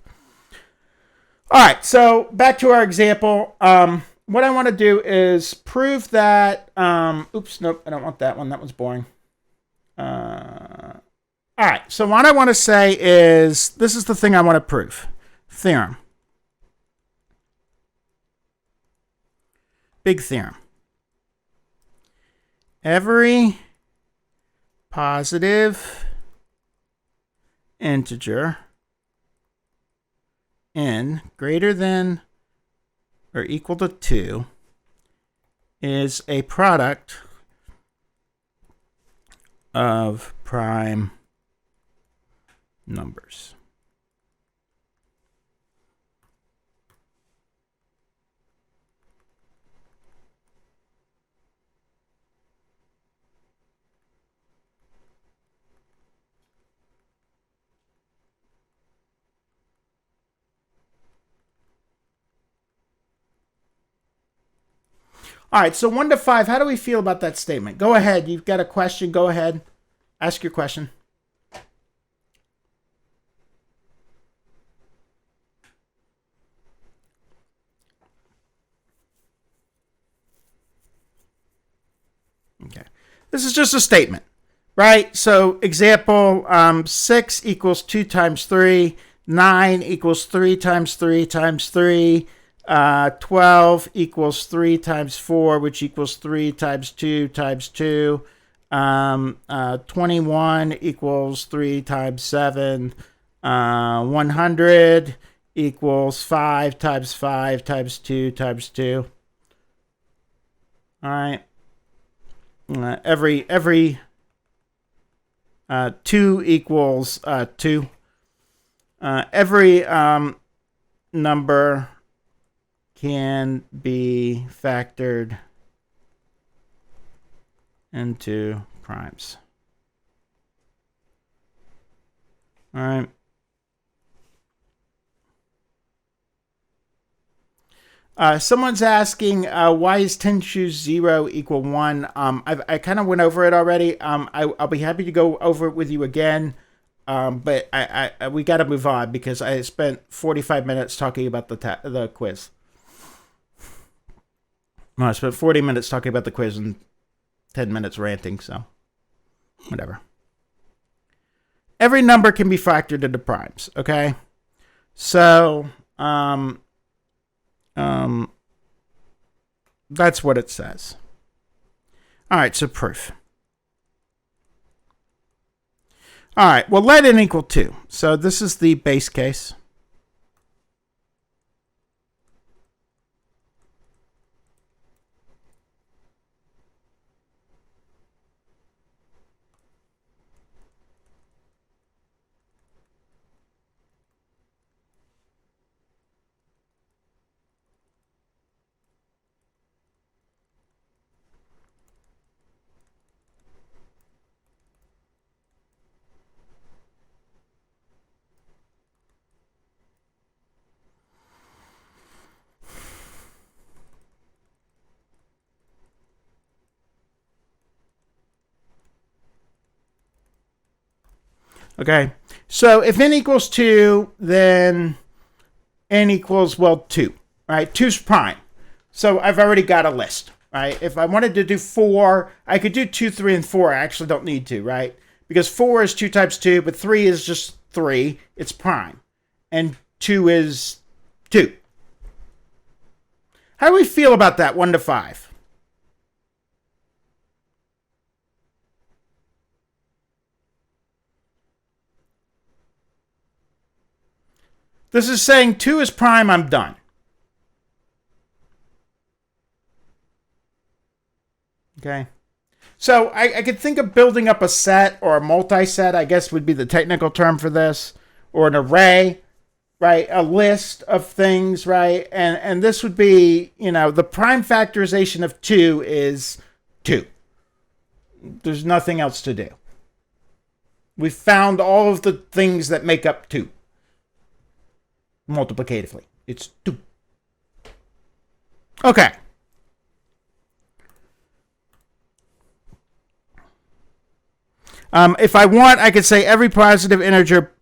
All right, so back to our example. What I want to do is prove that, oops, nope, I don't want that one. That one's boring. All right, so what I want to say is, this is the thing I want to prove. Theorem. Big theorem. Every positive integer n greater than or equal to 2 is a product of prime numbers. All right, so 1 to 5, how do we feel about that statement? Go ahead. You've got a question. Go ahead. Ask your question. Okay. This is just a statement, right? So example, 6 equals 2 times 3, 9 equals 3 times 3 times 3, 12 equals 3 times 4, which equals 3 times 2 times 2, 21 equals 3 times 7, 100 equals 5 times 5 times 2 times 2. All right. Every 2 equals 2. Every number can be factored into primes. All right. Someone's asking, why is 10 choose 0 equal 1? I kind of went over it already. I'll be happy to go over it with you again. But we got to move on because I spent 45 minutes talking about the quiz. No, I spent 40 minutes talking about the quiz and 10 minutes ranting, so whatever. Every number can be factored into primes, okay? So, that's what it says. All right, so proof. All right, well, let n equal 2. So this is the base case. Okay, so if n equals 2, then n equals, well, 2, right? 2's prime. So I've already got a list, right? If I wanted to do 4, I could do 2, 3, and 4. I actually don't need to, right? Because 4 is 2 times 2, but 3 is just 3. It's prime. And 2 is 2. How do we feel about that, 1 to 5? This is saying 2 is prime, I'm done. Okay. So I could think of building up a set or a multi-set, I guess would be the technical term for this, or an array, right? A list of things, right? And this would be, the prime factorization of 2 is 2. There's nothing else to do. We've found all of the things that make up 2. Multiplicatively. It's 2. Okay. If I want, I could say every positive integer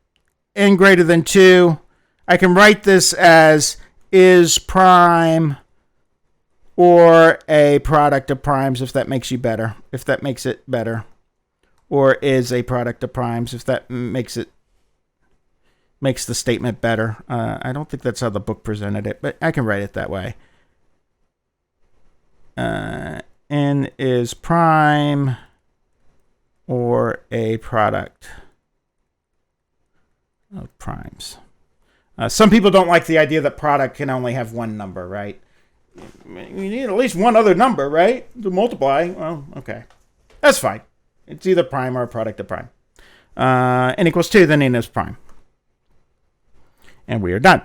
n greater than 2. I can write this as is prime or a product of primes if that makes it better. Or is a product of primes if that makes the statement better. I don't think that's how the book presented it, but I can write it that way. N is prime or a product of primes. Some people don't like the idea that product can only have one number, right? You need at least one other number, right? To multiply. Well, okay. That's fine. It's either prime or a product of prime. N equals 2, then n is prime. And we are done.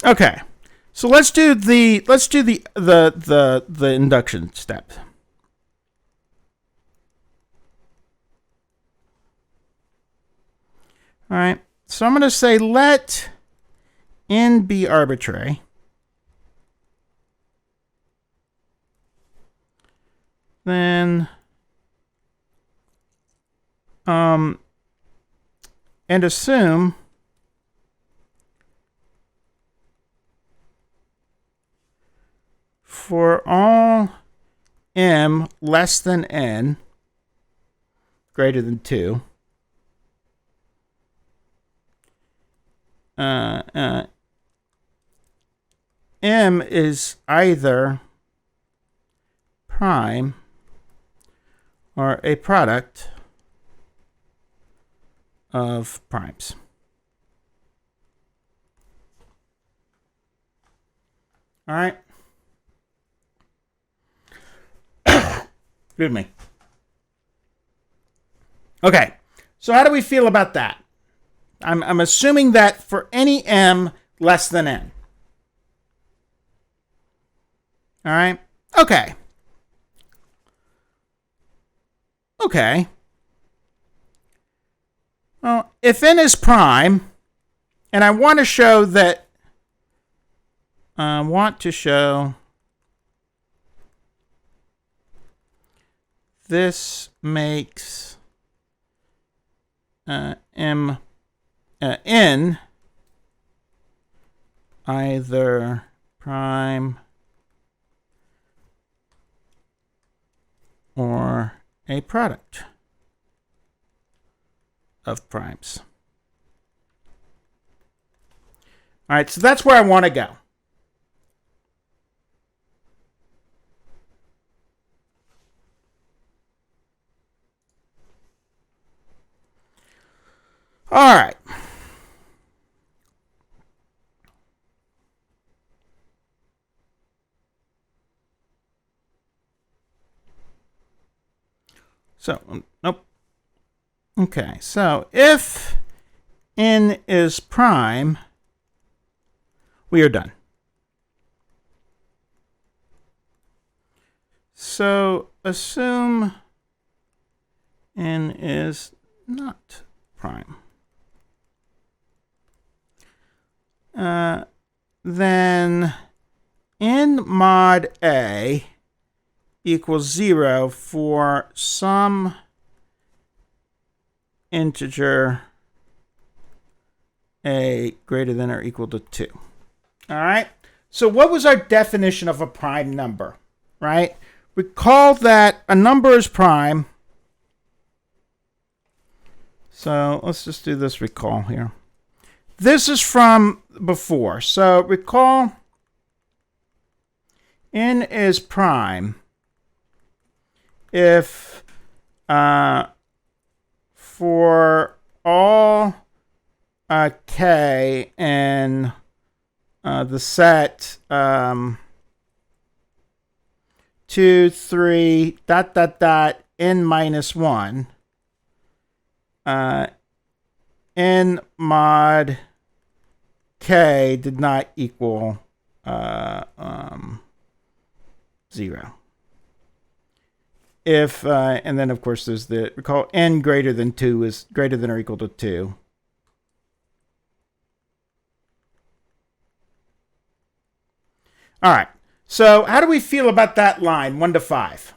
Okay. So let's do the induction step. All right. So I'm going to say let n be arbitrary. then and assume for all m less than n greater than 2, m is either prime or a product of primes. All right. Excuse me. Okay, so how do we feel about that? I'm assuming that for any m less than n. All right. Okay. Okay. Well, if n is prime, and I want to show that, this makes n either prime or a product of primes. All right, so that's where I want to go. All right. So, nope. Okay, so if n is prime, we are done. So assume n is not prime. Then n mod a equals 0 for some integer a greater than or equal to 2. All right. So what was our definition of a prime number, right? Recall that a number is prime. So let's just do this recall here. This is from before. So recall n is prime if for all k in the set 2, 3, ... n minus 1, n mod k did not equal 0. If and then of course there's the recall n greater than 2 is greater than or equal to 2. All right. So how do we feel about that line 1 to 5?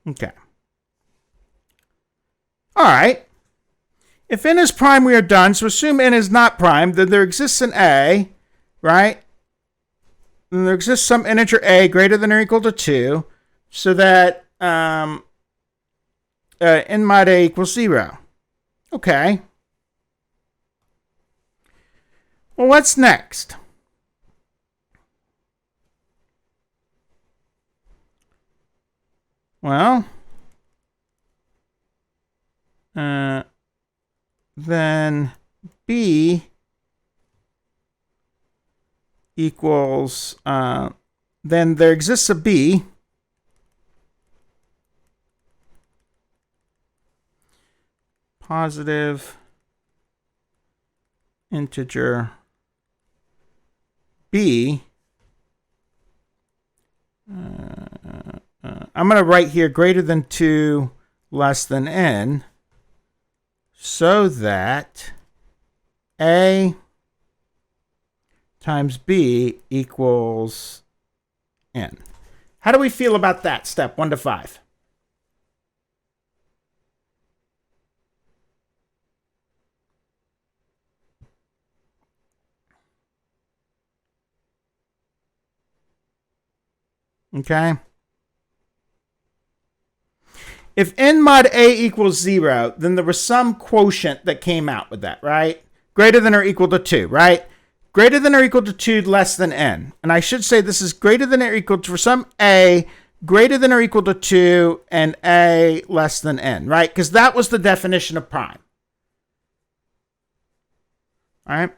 Okay. All right. If n is prime, we are done. So assume n is not prime, then there exists an a, right? And there exists some integer a greater than or equal to 2, so that n mod a equals 0. Okay. Well, what's next? Well, then b equals, then there exists a b positive integer b I'm going to write here greater than 2 less than n so that A times B equals n. How do we feel about that step 1 to 5? Okay. If n mod A equals 0, then there was some quotient that came out with that, right? Greater than or equal to 2, right? Greater than or equal to 2 less than n. And I should say this is greater than or equal to, for some A, greater than or equal to 2 and A less than n, right? Because that was the definition of prime. All right.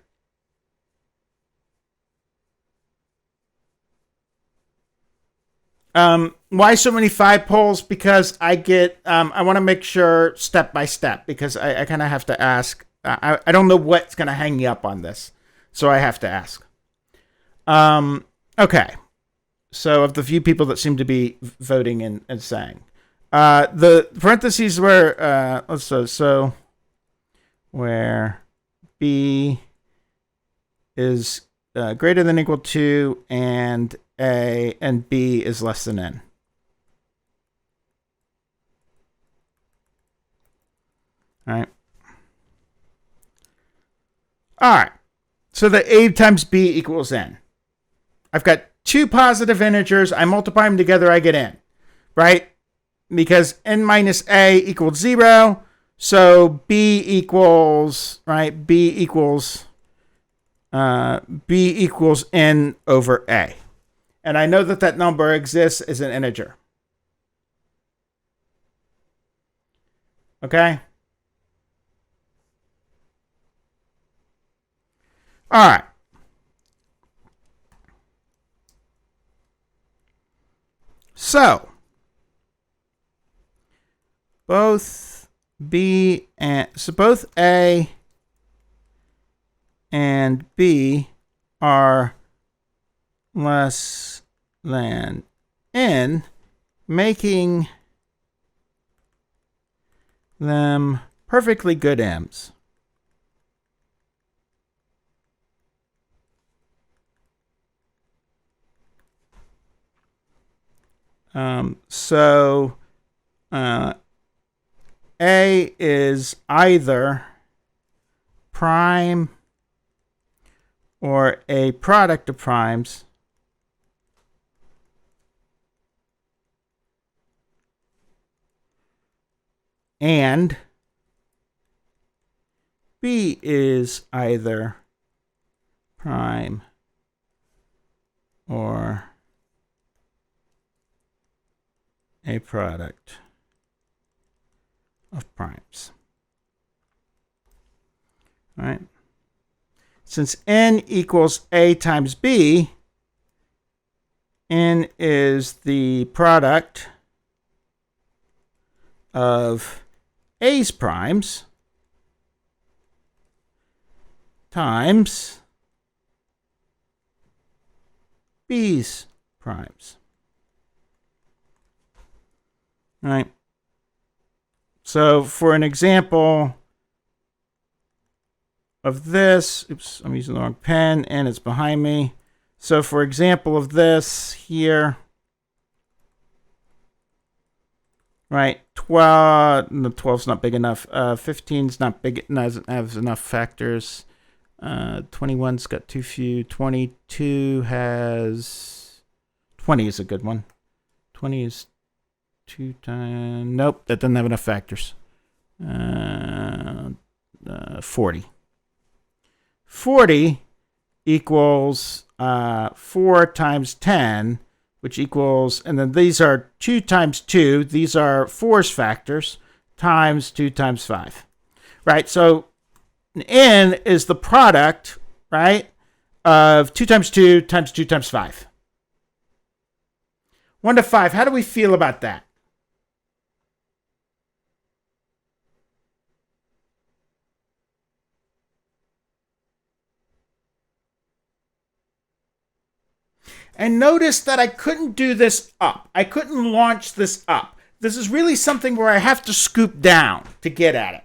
Why so many 5 poles? Because I get, I want to make sure step by step, because I kind of have to ask. I don't know what's going to hang you up on this, so I have to ask. Okay. So of the few people that seem to be voting and saying, the parentheses where, so where B is greater than or equal to and A and B is less than n. All right. All right. So that A times B equals n. I've got 2 positive integers. I multiply them together, I get n. Right? Because n minus A equals 0. So B equals, right? B equals n over A. And I know that that number exists as an integer. Okay? All right. So, both A and B are less than n, making them perfectly good m's. So A is either prime or a product of primes, and B is either prime or a product of primes. All right. Since n equals A times B, n is the product of A's primes times B's primes. All right. So for an example of this, oops, I'm using the wrong pen and it's behind me. So for example of this here, right, 12's not big enough. 15's not big, doesn't have enough factors. 21's got too few. 22 has, 20 is a good one. 20 is 2 times, nope, that doesn't have enough factors. 40. 40 equals 4 times 10, which equals, and then these are 2 times 2, these are 4's factors, times 2 times 5. Right, so n is the product, right, of 2 times 2 times 2 times 5. 1 to 5, how do we feel about that? and notice that I couldn't do this up. I couldn't launch this up. This is really something where I have to scoop down to get at it.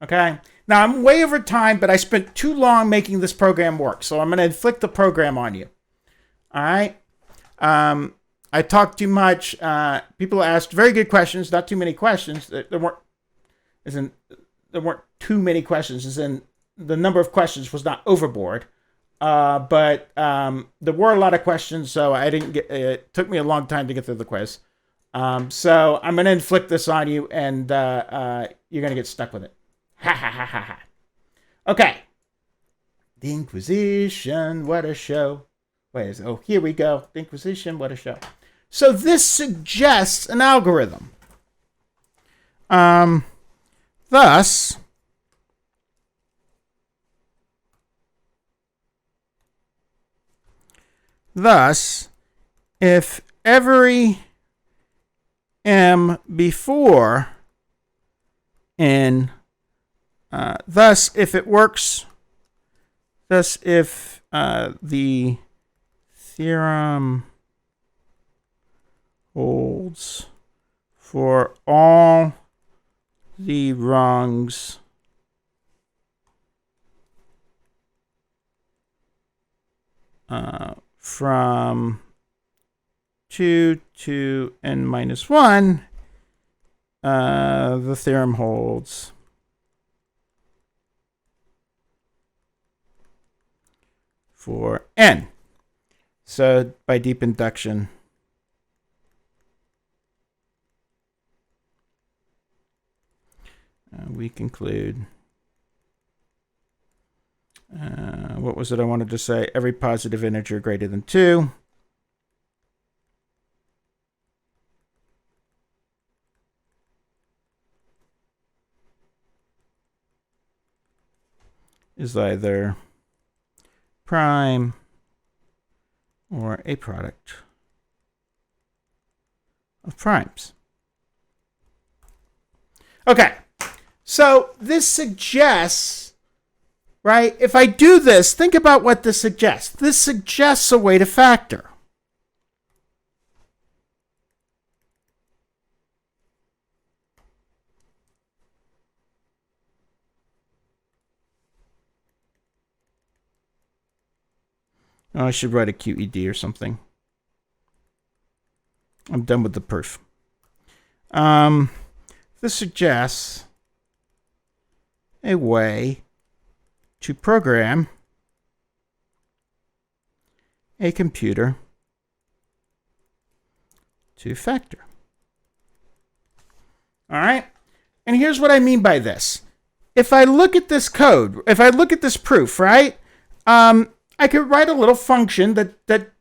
Okay? Now, I'm way over time, but I spent too long making this program work, so I'm going to inflict the program on you. All right? I talked too much. People asked very good questions, not too many questions. There weren't too many questions, as in the number of questions was not overboard. But there were a lot of questions, so it took me a long time to get through the quiz. So I'm going to inflict this on you, and you're going to get stuck with it. Ha ha ha ha ha. Okay. The Inquisition, what a show. Here we go. The Inquisition, what a show. So this suggests an algorithm. Thus, if every m before n, thus if it works, thus if the theorem holds for all the rungs from 2 to n minus 1, the theorem holds for n. So by deep induction, we conclude, what was it I wanted to say? Every positive integer greater than 2 is either prime or a product of primes. Okay, so this suggests, right? If I do this, think about what this suggests. This suggests a way to factor. Oh, I should write a QED or something. I'm done with the proof. This suggests a way to program a computer to factor. All right? And here's what I mean by this. If I look at this code, if I look at this proof, right? I could write a little function that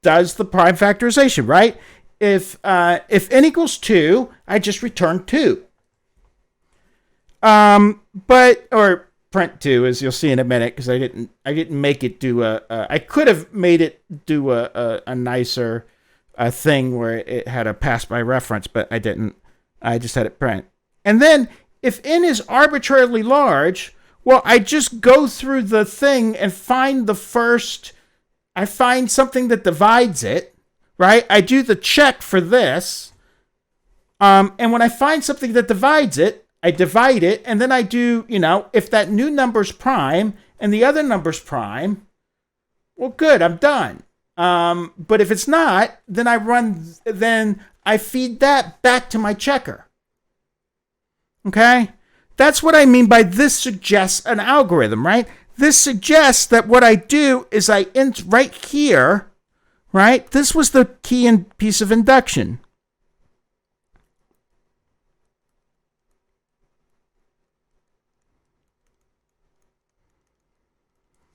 does the prime factorization, right? If n equals 2, I just return 2. Or print 2, as you'll see in a minute, because I didn't make it do I could have made it do a nicer thing where it had a pass by reference, but I didn't. I just had it print. And then if n is arbitrarily large, well, I just go through the thing and find I find something that divides it, right? I do the check for this. And when I find something that divides it, I divide it. And then I do, if that new number's prime and the other number's prime, well, good, I'm done. But if it's not, then I feed that back to my checker. Okay? That's what I mean by this suggests an algorithm, right? This suggests that what I do is right here, right? This was the key and piece of induction.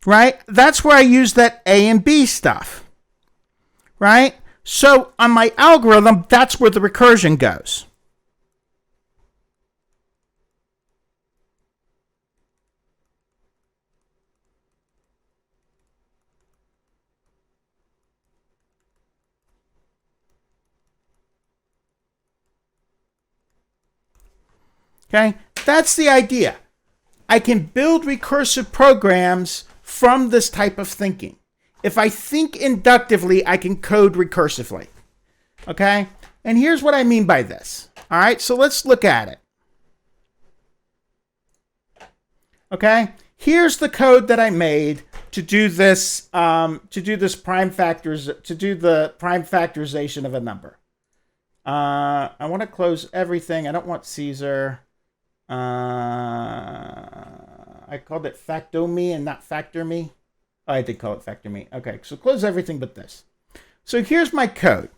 Right? That's where I use that A and B stuff. Right? So on my algorithm, that's where the recursion goes. Okay, that's the idea. I can build recursive programs from this type of thinking. if I think inductively, I can code recursively. Okay? And here's what I mean by this. All right, so let's look at it. Okay? Here's the code that I made to do this prime factorization of a number. I want to close everything. I don't want Caesar. I called it factome and not factor me. Oh, I did call it factor me. Okay, so close everything but this. So here's my code.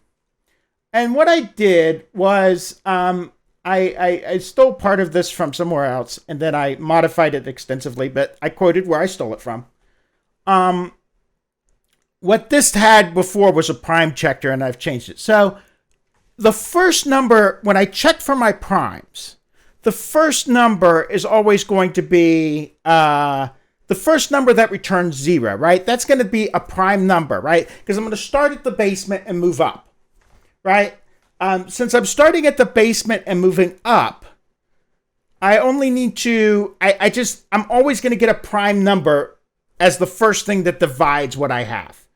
And what I did was I stole part of this from somewhere else, and then I modified it extensively, but I quoted where I stole it from. What this had before was a prime checker, and I've changed it. So the first number, when I check for my primes, the first number is always going to be the first number that returns 0, right? That's going to be a prime number, right? Because I'm going to start at the basement and move up, right? Since I'm starting at the basement and moving up, I only need to, I'm always going to get a prime number as the first thing that divides what I have,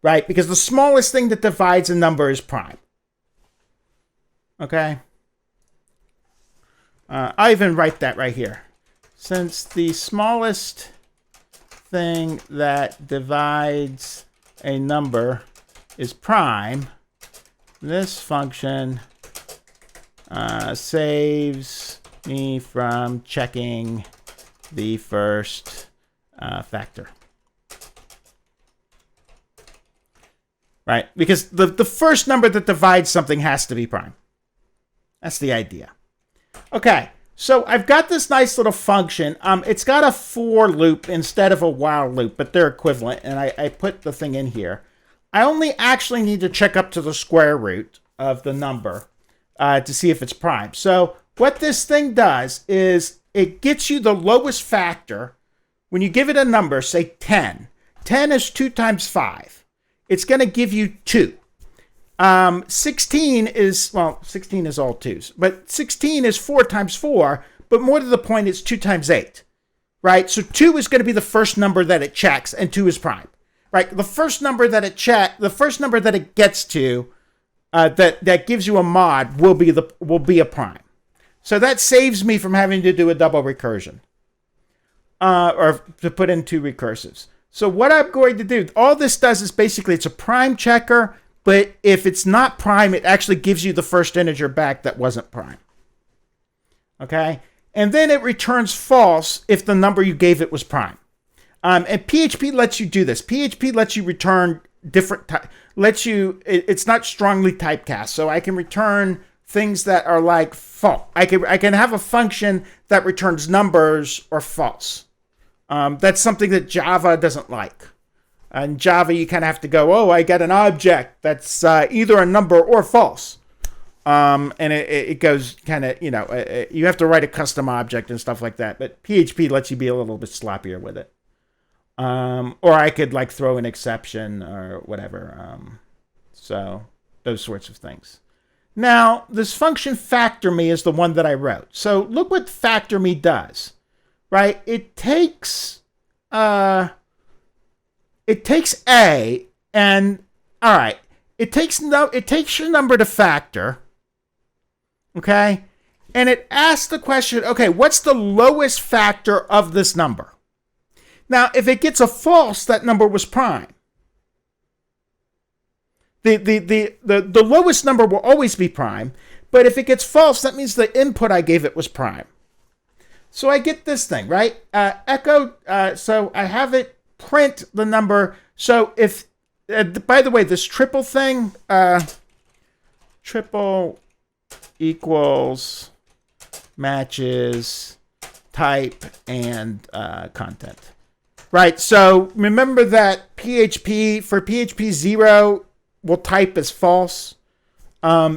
right? Because the smallest thing that divides a number is prime. Okay? I even write that right here. Since the smallest thing that divides a number is prime, this function saves me from checking the first factor. Right? Because the first number that divides something has to be prime. That's the idea. Okay, so I've got this nice little function. It's got a for loop instead of a while loop, but they're equivalent, and I put the thing in here. I only actually need to check up to the square root of the number to see if it's prime. So what this thing does is it gets you the lowest factor. When you give it a number, say 10. 10 is 2 times 5. It's going to give you 2. 16 is, well, 16 is all 2s, but 16 is 4 times 4, but more to the point, it's 2 times 8, right? So 2 is going to be the first number that it checks, and 2 is prime, right? The first number that it gets to, that gives you a mod will be a prime. So that saves me from having to do a double recursion, or to put in 2 recursives. So what I'm going to do, all this does is basically it's a prime checker. But if it's not prime, it actually gives you the first integer back that wasn't prime. Okay? And then it returns false if the number you gave it was prime. And PHP lets you do this. PHP lets you return different it's not strongly typecast. So I can return things that are like false. I can have a function that returns numbers or false. That's something that Java doesn't like. In Java, you kind of have to go, oh, I got an object that's either a number or false. And it goes kind of, you have to write a custom object and stuff like that. But PHP lets you be a little bit sloppier with it. Or I could like throw an exception or whatever. So those sorts of things. Now, this function factor me is the one that I wrote. So look what factor me does, right? It takes A and all right, it takes your number to factor, okay? And it asks the question, okay, what's the lowest factor of this number? Now, if it gets a false, that number was prime. The lowest number will always be prime, but if it gets false, that means the input I gave it was prime. So I get this thing, right? Echo, so I have it print the number. So if, by the way, this triple thing, triple equals matches type and content, right? So remember that for PHP 0 will type as false.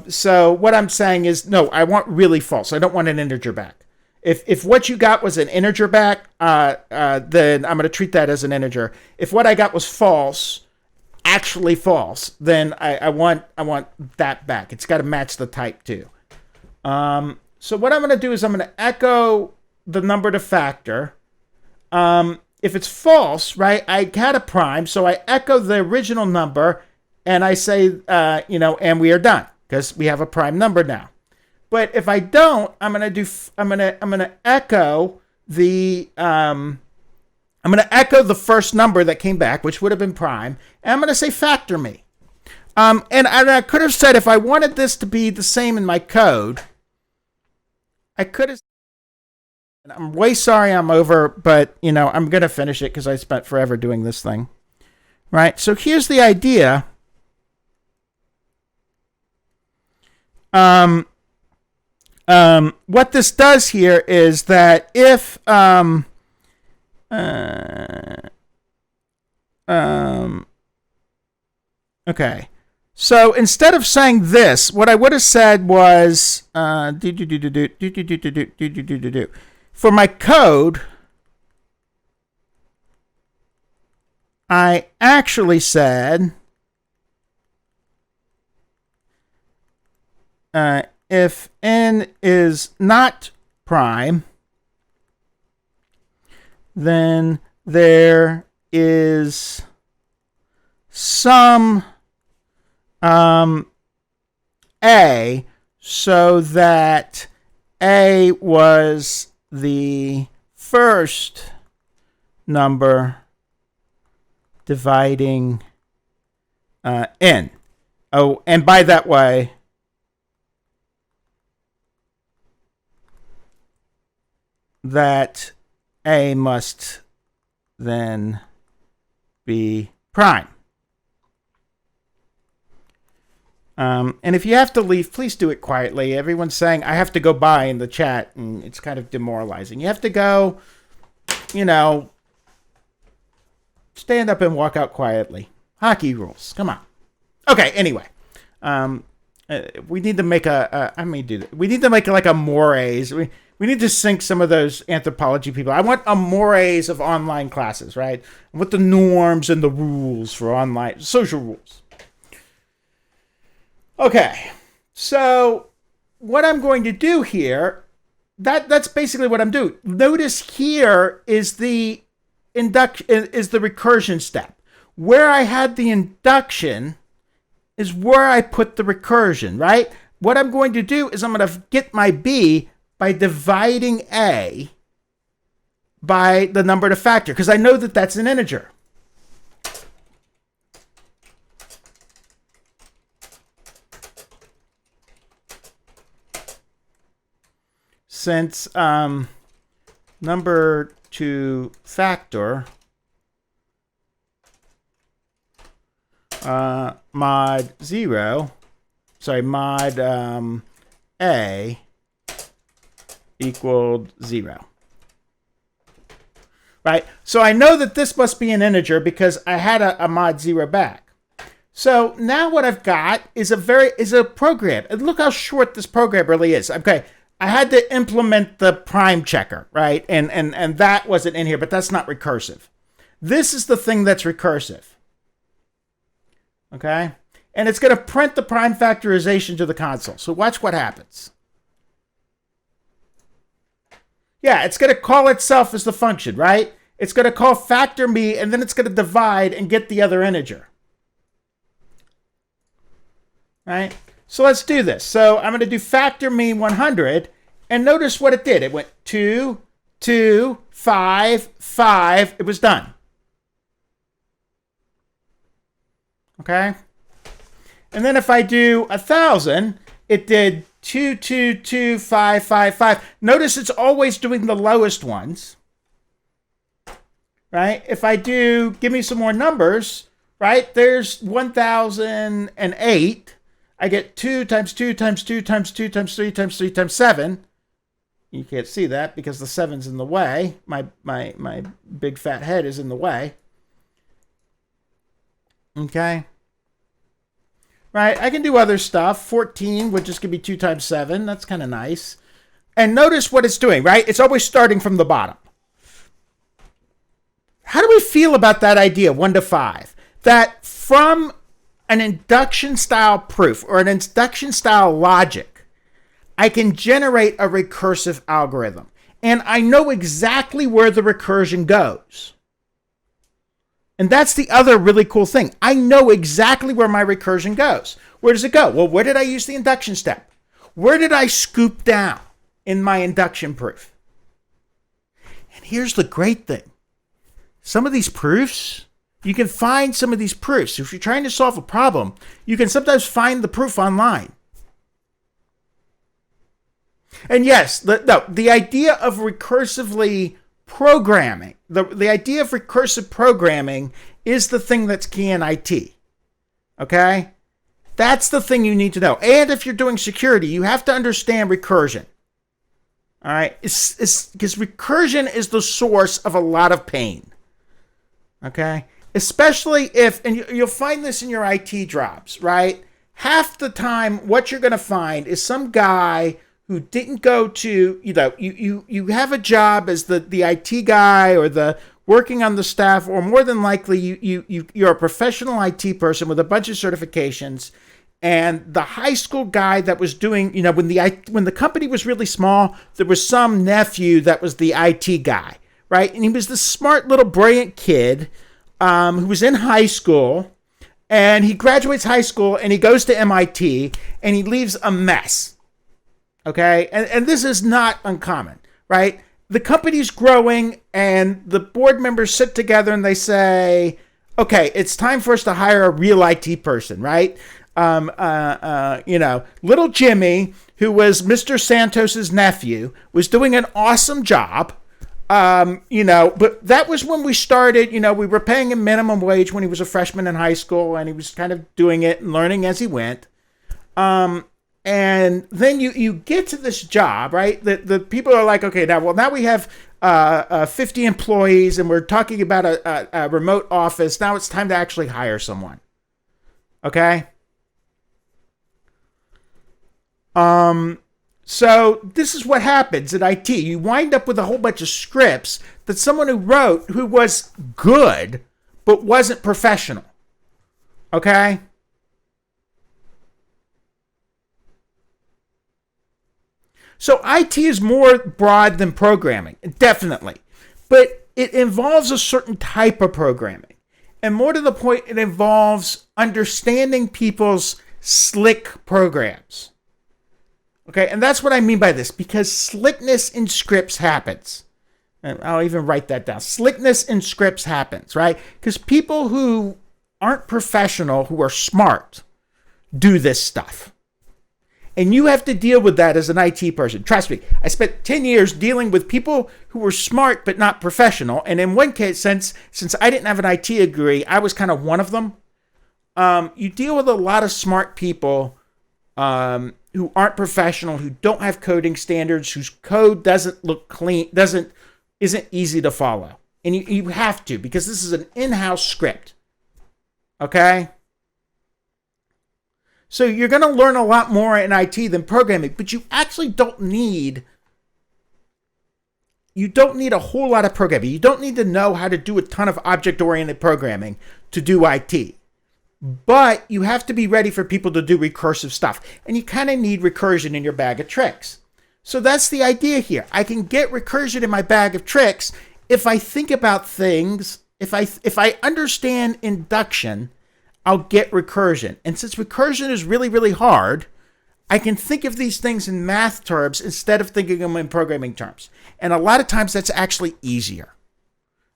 So what I'm saying is, no, I want really false. I don't want an integer back. If what you got was an integer back, then I'm going to treat that as an integer. If what I got was false, actually false, then I want that back. It's got to match the type too. So what I'm going to do is I'm going to echo the number to factor. And if it's false, right, I had a prime, so I echo the original number, and I say, and we are done, because we have a prime number now. But if I don't, I'm gonna echo the first number that came back, which would have been prime, and I'm gonna say factor me. And I could have said, if I wanted this to be the same in my code, I could have. And I'm way sorry I'm over, but I'm gonna finish it because I spent forever doing this thing. Right? So here's the idea. What this does here is that if okay, so instead of saying this, what I would have said was for my code, I actually said if n is not prime, then there is some a, so that a was the first number dividing n. Oh, and by that way, that a must then be prime. And if you have to leave, please do it quietly. Everyone's saying, I have to go by in the chat, and it's kind of demoralizing. You have to go, stand up and walk out quietly. Hockey rules. Come on. Okay, anyway. We need to make we need to make like a mores. We need to sync some of those anthropology people. I want a mores of online classes, right? I want the norms and the rules for online, social rules. Okay, so what I'm going to do here, that's basically what I'm doing. Notice here is the recursion step. Where I had the induction is where I put the recursion, right? What I'm going to do is I'm going to get my B by dividing A by the number to factor, because I know that that's an integer. Since number to factor mod A equaled 0. Right? So I know that this must be an integer because I had a mod 0 back. So now what I've got is a program. And look how short this program really is. Okay. I had to implement the prime checker, right? And that wasn't in here, but that's not recursive. This is the thing that's recursive. Okay? And it's going to print the prime factorization to the console. So watch what happens. Yeah, it's going to call itself as the function, right? It's going to call factor me, and then it's going to divide and get the other integer. Right? So let's do this. So I'm going to do factor me 100, and notice what it did. It went 2, 2, 5, 5. It was done. Okay? And then if I do 1,000, it did 2, 2, 2, 5, 5, 5. Notice it's always doing the lowest ones. Right? If I do, give me some more numbers, right? There's 1,008. I get 2 times 2 times 2 times 2 times 3 times 3 times 7. You can't see that because the 7's in the way. My big fat head is in the way. Okay. Right, I can do other stuff. 14 would just give me 2 times 7. That's kind of nice. And notice what it's doing, right? It's always starting from the bottom. How do we feel about that idea, 1 to 5? That from an induction style proof or an induction style logic, I can generate a recursive algorithm. And I know exactly where the recursion goes. And that's the other really cool thing. I know exactly where my recursion goes. Where does it go? Well, where did I use the induction step? Where did I scoop down in my induction proof? And here's the great thing. Some of these proofs, you can find some of these proofs. If you're trying to solve a problem, you can sometimes find the proof online. And yes, the idea of recursively programming, the idea of recursive programming is the thing that's key in IT. Okay? That's the thing you need to know. And if you're doing security, you have to understand recursion. All right? It's because recursion is the source of a lot of pain. Okay? Especially if, and you'll find this in your IT jobs, right? Half the time, what you're going to find is some guy who didn't go to, you have a job as the IT guy or the working on the staff, or more than likely you're a professional IT person with a bunch of certifications, and the high school guy that was doing, when the company was really small, there was some nephew that was the IT guy, right? And he was this smart little brilliant kid who was in high school, and he graduates high school and he goes to MIT and he leaves a mess. Okay, and this is not uncommon, right? The company's growing and the board members sit together and they say, okay, it's time for us to hire a real IT person, right? Little Jimmy, who was Mr. Santos's nephew, was doing an awesome job. But that was when we started, we were paying him minimum wage when he was a freshman in high school, and he was kind of doing it and learning as he went. And then you get to this job, right? The people are like, okay, now we have 50 employees and we're talking about a remote office. Now it's time to actually hire someone. Okay? So this is what happens in IT. You wind up with a whole bunch of scripts that someone who wrote who was good but wasn't professional. Okay? So IT is more broad than programming, definitely. But it involves a certain type of programming. And more to the point, it involves understanding people's slick programs. Okay, and that's what I mean by this, because slickness in scripts happens. And I'll even write that down. Slickness in scripts happens, right? Because people who aren't professional, who are smart, do this stuff. And you have to deal with that as an IT person. Trust me, I spent 10 years dealing with people who were smart but not professional. And in one case, since I didn't have an IT degree, I was kind of one of them. You deal with a lot of smart people who aren't professional, who don't have coding standards, whose code doesn't look clean, isn't easy to follow. And you have to, because this is an in-house script. Okay? So you're going to learn a lot more in IT than programming, but you actually don't need a whole lot of programming. You don't need to know how to do a ton of object-oriented programming to do IT. But you have to be ready for people to do recursive stuff. And you kind of need recursion in your bag of tricks. So that's the idea here. I can get recursion in my bag of tricks if I think about things, if I understand induction, I'll get recursion. And since recursion is really, really hard, I can think of these things in math terms instead of thinking of them in programming terms. And a lot of times that's actually easier.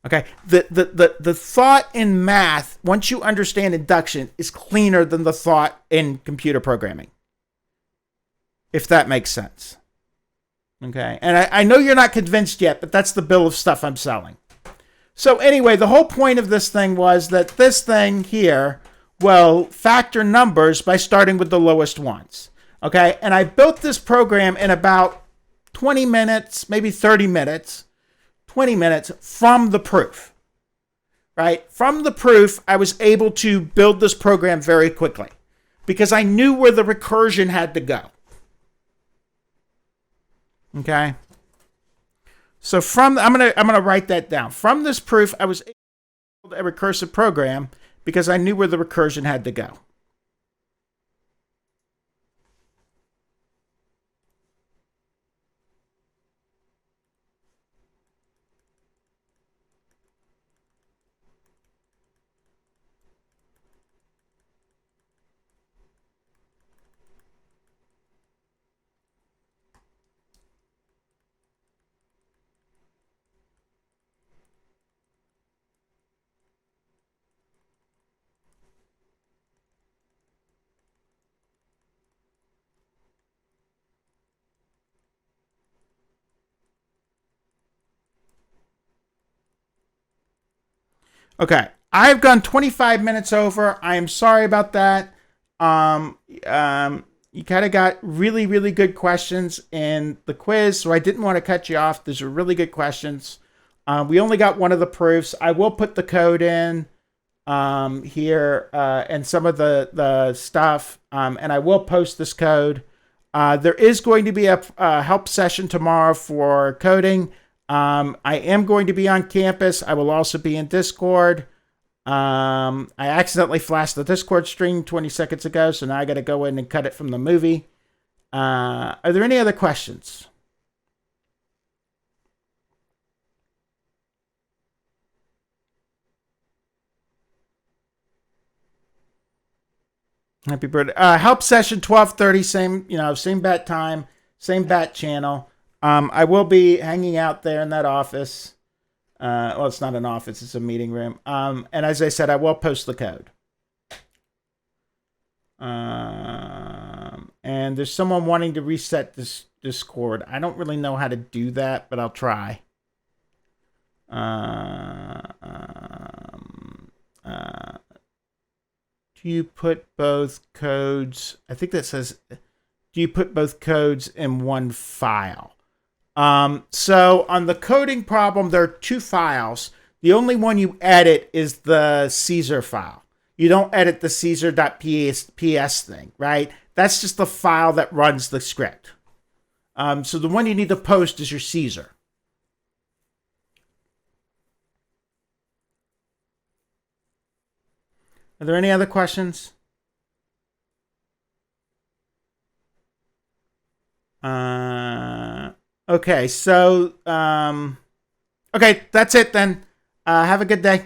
Okay? The thought in math, once you understand induction, is cleaner than the thought in computer programming. If that makes sense. Okay? And I know you're not convinced yet, but that's the bill of stuff I'm selling. So anyway, the whole point of this thing was that this thing here will factor numbers by starting with the lowest ones. Okay? And I built this program in about 20 minutes, maybe 30 minutes, 20 minutes from the proof. Right? From the proof, I was able to build this program very quickly because I knew where the recursion had to go. Okay? So I'm gonna write that down. From this proof, I was able to build a recursive program because I knew where the recursion had to go. Okay, I've gone 25 minutes over. I am sorry about that. You kind of got really, really good questions in the quiz, so I didn't want to cut you off. These are really good questions. We only got one of the proofs. I will put the code in here and some of the stuff, and I will post this code. There is going to be a help session tomorrow for coding. I am going to be on campus. I will also be in Discord. I accidentally flashed the Discord stream 20 seconds ago, so now I got to go in and cut it from the movie. Are there any other questions? Happy birthday. Help session 12:30, same bat time, same bat channel. I will be hanging out there in that office. Well, it's not an office, it's a meeting room. And as I said, I will post the code. And there's someone wanting to reset this Discord. I don't really know how to do that, but I'll try. Do you put both codes? I think that says, do you put both codes in one file? So on the coding problem, there are two files. The only one you edit is the Caesar file. You don't edit the Caesar.ps thing, right? That's just the file that runs the script. So the one you need to post is your Caesar. Are there any other questions? Okay, so okay, that's it then. Have a good day.